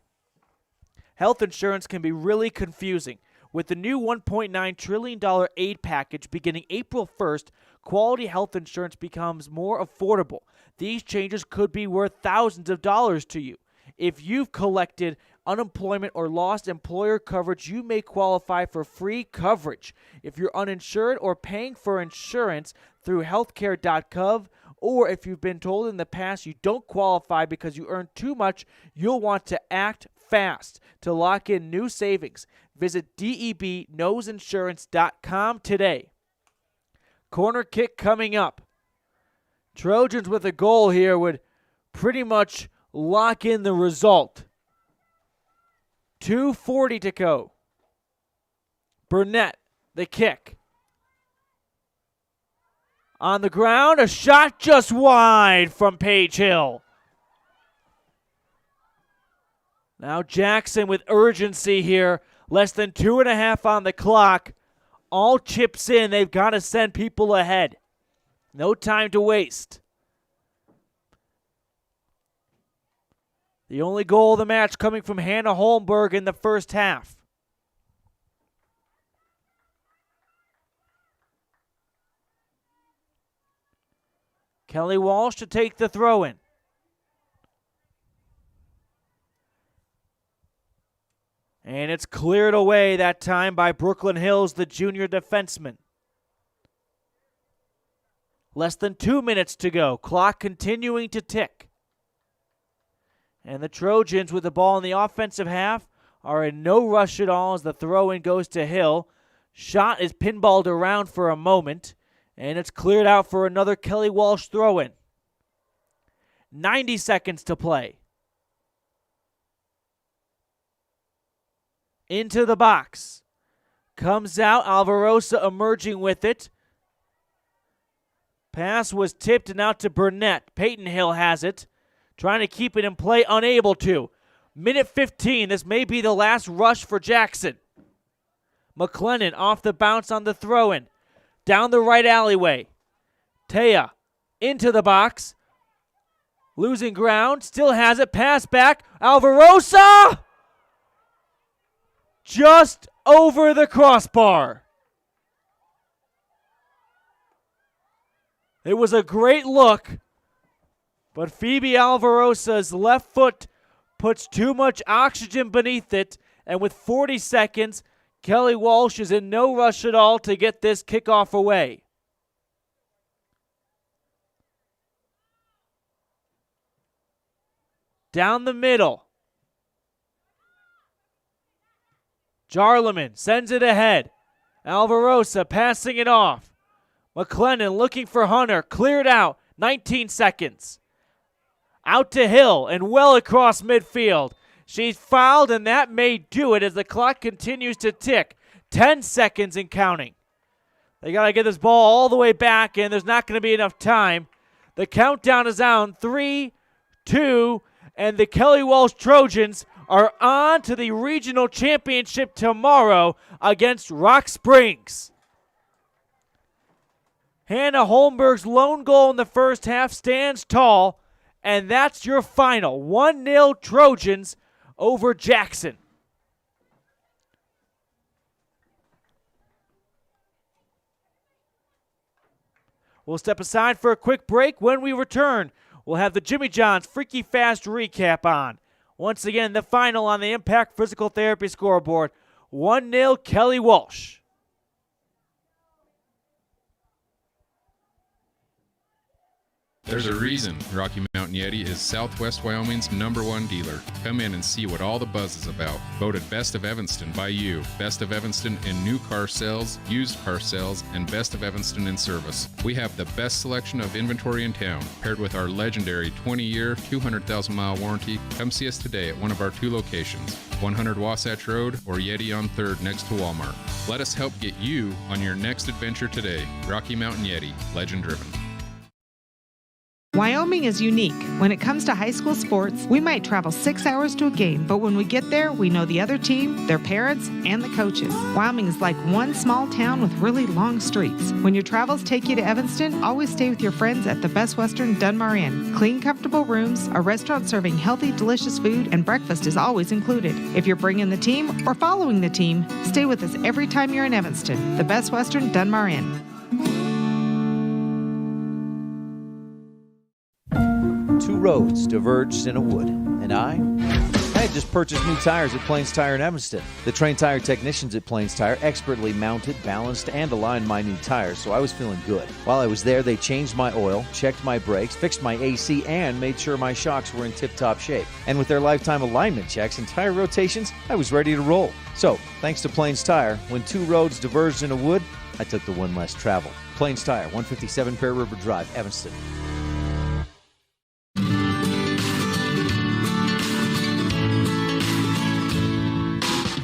health insurance can be really confusing. With the new $1.9 trillion aid package beginning April 1st, quality health insurance becomes more affordable. These changes could be worth thousands of dollars to you. If you've collected unemployment or lost employer coverage, you may qualify for free coverage. If you're uninsured or paying for insurance through healthcare.gov, or if you've been told in the past you don't qualify because you earn too much, you'll want to act fast to lock in new savings. Visit DEBknowsinsurance.com today. Corner kick coming up. Trojans with a goal here would pretty much lock in the result. 2:40 to go. Burnett, the kick. On the ground, a shot just wide from Page Hill. Now Jackson with urgency here. Less than 2.5 on the clock. All chips in. They've got to send people ahead. No time to waste. The only goal of the match coming from Hannah Holmberg in the first half. Kelly Walsh to take the throw in. And it's cleared away that time by Brooklyn Hills, the junior defenseman. Less than 2 minutes to go. Clock continuing to tick. And the Trojans with the ball in the offensive half are in no rush at all as the throw-in goes to Hill. Shot is pinballed around for a moment, and it's cleared out for another Kelly Walsh throw-in. 90 seconds to play. Into the box. Comes out, Alvarosa emerging with it. Pass was tipped and out to Burnett. Peyton Hill has it. Trying to keep it in play, unable to. Minute 15, this may be the last rush for Jackson. McLennan off the bounce on the throw-in. Down the right alleyway. Taya into the box. Losing ground, still has it. Pass back, Alvarosa! Just over the crossbar. It was a great look, but Phoebe Alvarosa's left foot puts too much oxygen beneath it, and with 40 seconds, Kelly Walsh is in no rush at all to get this kickoff away. Down the middle. Jarleman sends it ahead. Alvarosa passing it off. McLennan looking for Hunter. Cleared out. 19 seconds. Out to Hill and well across midfield. She's fouled, and that may do it as the clock continues to tick. 10 seconds and counting. They got to get this ball all the way back, and there's not going to be enough time. The countdown is on. 3, 2, and the Kelly Walsh Trojans are on to the regional championship tomorrow against Rock Springs. Hannah Holmberg's lone goal in the first half stands tall, and that's your final. 1-0 Trojans over Jackson. We'll step aside for a quick break. When we return, we'll have the Jimmy John's Freaky Fast recap on. Once again, the final on the Impact Physical Therapy scoreboard. 1-0 Kelly Walsh.
There's a reason Rocky Mountain Yeti is Southwest Wyoming's #1 dealer. Come in and see what all the buzz is about. Voted Best of Evanston by you. Best of Evanston in new car sales, used car sales, and Best of Evanston in service. We have the best selection of inventory in town, paired with our legendary 20-year, 200,000-mile warranty. Come see us today at one of our 2 locations, 100 Wasatch Road or Yeti on 3rd next to Walmart. Let us help get you on your next adventure today. Rocky Mountain Yeti, legend driven.
Wyoming is unique. When it comes to high school sports, we might travel 6 hours to a game, but when we get there, we know the other team, their parents, and the coaches. Wyoming is like one small town with really long streets. When your travels take you to Evanston, always stay with your friends at the Best Western Dunmar Inn. Clean, comfortable rooms, a restaurant serving healthy, delicious food, and breakfast is always included. If you're bringing the team or following the team, stay with us every time you're in Evanston. The Best Western Dunmar Inn.
Two roads diverged in a wood, and I had just purchased new tires at Plains Tire in Evanston. The trained tire technicians at Plains Tire expertly mounted, balanced, and aligned my new tires, so I was feeling good. While I was there, they changed my oil, checked my brakes, fixed my AC, and made sure my shocks were in tip-top shape. And with their lifetime alignment checks and tire rotations, I was ready to roll. So, thanks to Plains Tire, when two roads diverged in a wood, I took the one less travel. Plains Tire, 157 Fair River Drive, Evanston.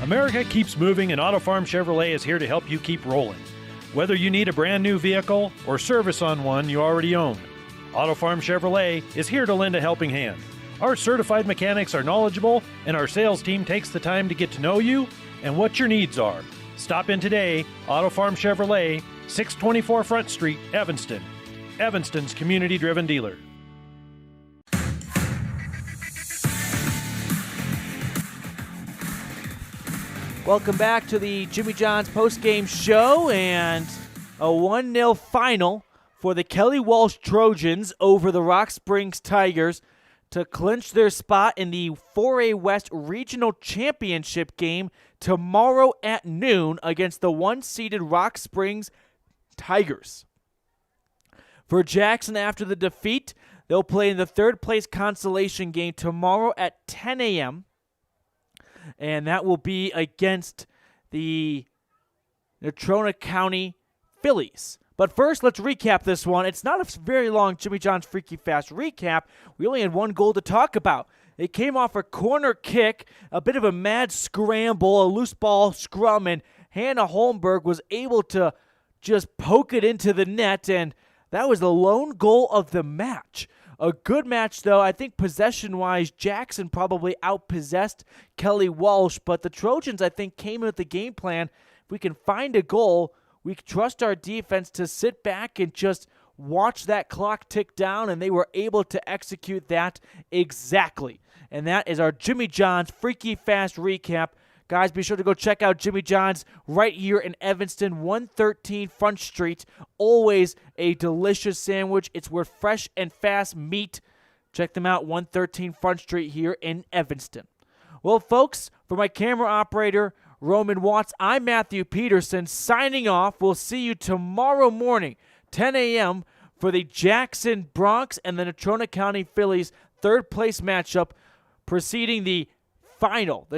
America keeps moving, and Auto Farm Chevrolet is here to help you keep rolling. Whether you need a brand new vehicle or service on one you already own, Auto Farm Chevrolet is here to lend a helping hand. Our certified mechanics are knowledgeable, and our sales team takes the time to get to know you and what your needs are. Stop in today, Auto Farm Chevrolet, 624 Front Street, Evanston. Evanston's community-driven dealer.
Welcome back to the Jimmy John's postgame show, and a 1-0 final for the Kelly Walsh Trojans over the Rock Springs Tigers to clinch their spot in the 4A West Regional Championship game tomorrow at noon against the one-seeded Rock Springs Tigers. For Jackson, after the defeat, they'll play in the third-place consolation game tomorrow at 10 a.m., and that will be against the Natrona County Phillies. But first, let's recap this one. It's not a very long Jimmy John's Freaky Fast recap. We only had one goal to talk about. It came off a corner kick, a bit of a mad scramble, a loose ball scrum, and Hannah Holmberg was able to just poke it into the net, and that was the lone goal of the match. A good match, though. I think possession-wise, Jackson probably outpossessed Kelly Walsh, but the Trojans, I think, came in with the game plan. If we can find a goal, we trust our defense to sit back and just watch that clock tick down, and they were able to execute that exactly. And that is our Jimmy John's Freaky Fast recap. Guys, be sure to go check out Jimmy John's right here in Evanston, 113 Front Street. Always a delicious sandwich. It's where fresh and fast meat. Check them out, 113 Front Street here in Evanston. Well, folks, for my camera operator, Roman Watts, I'm Matthew Peterson signing off. We'll see you tomorrow morning, 10 a.m., for the Jackson Bronx and the Natrona County Phillies third-place matchup preceding the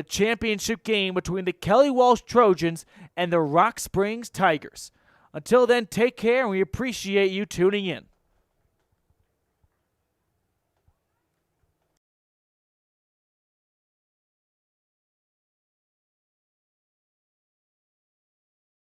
championship game between the Kelly Walsh Trojans and the Rock Springs Tigers. Until then, take care, and we appreciate you tuning in.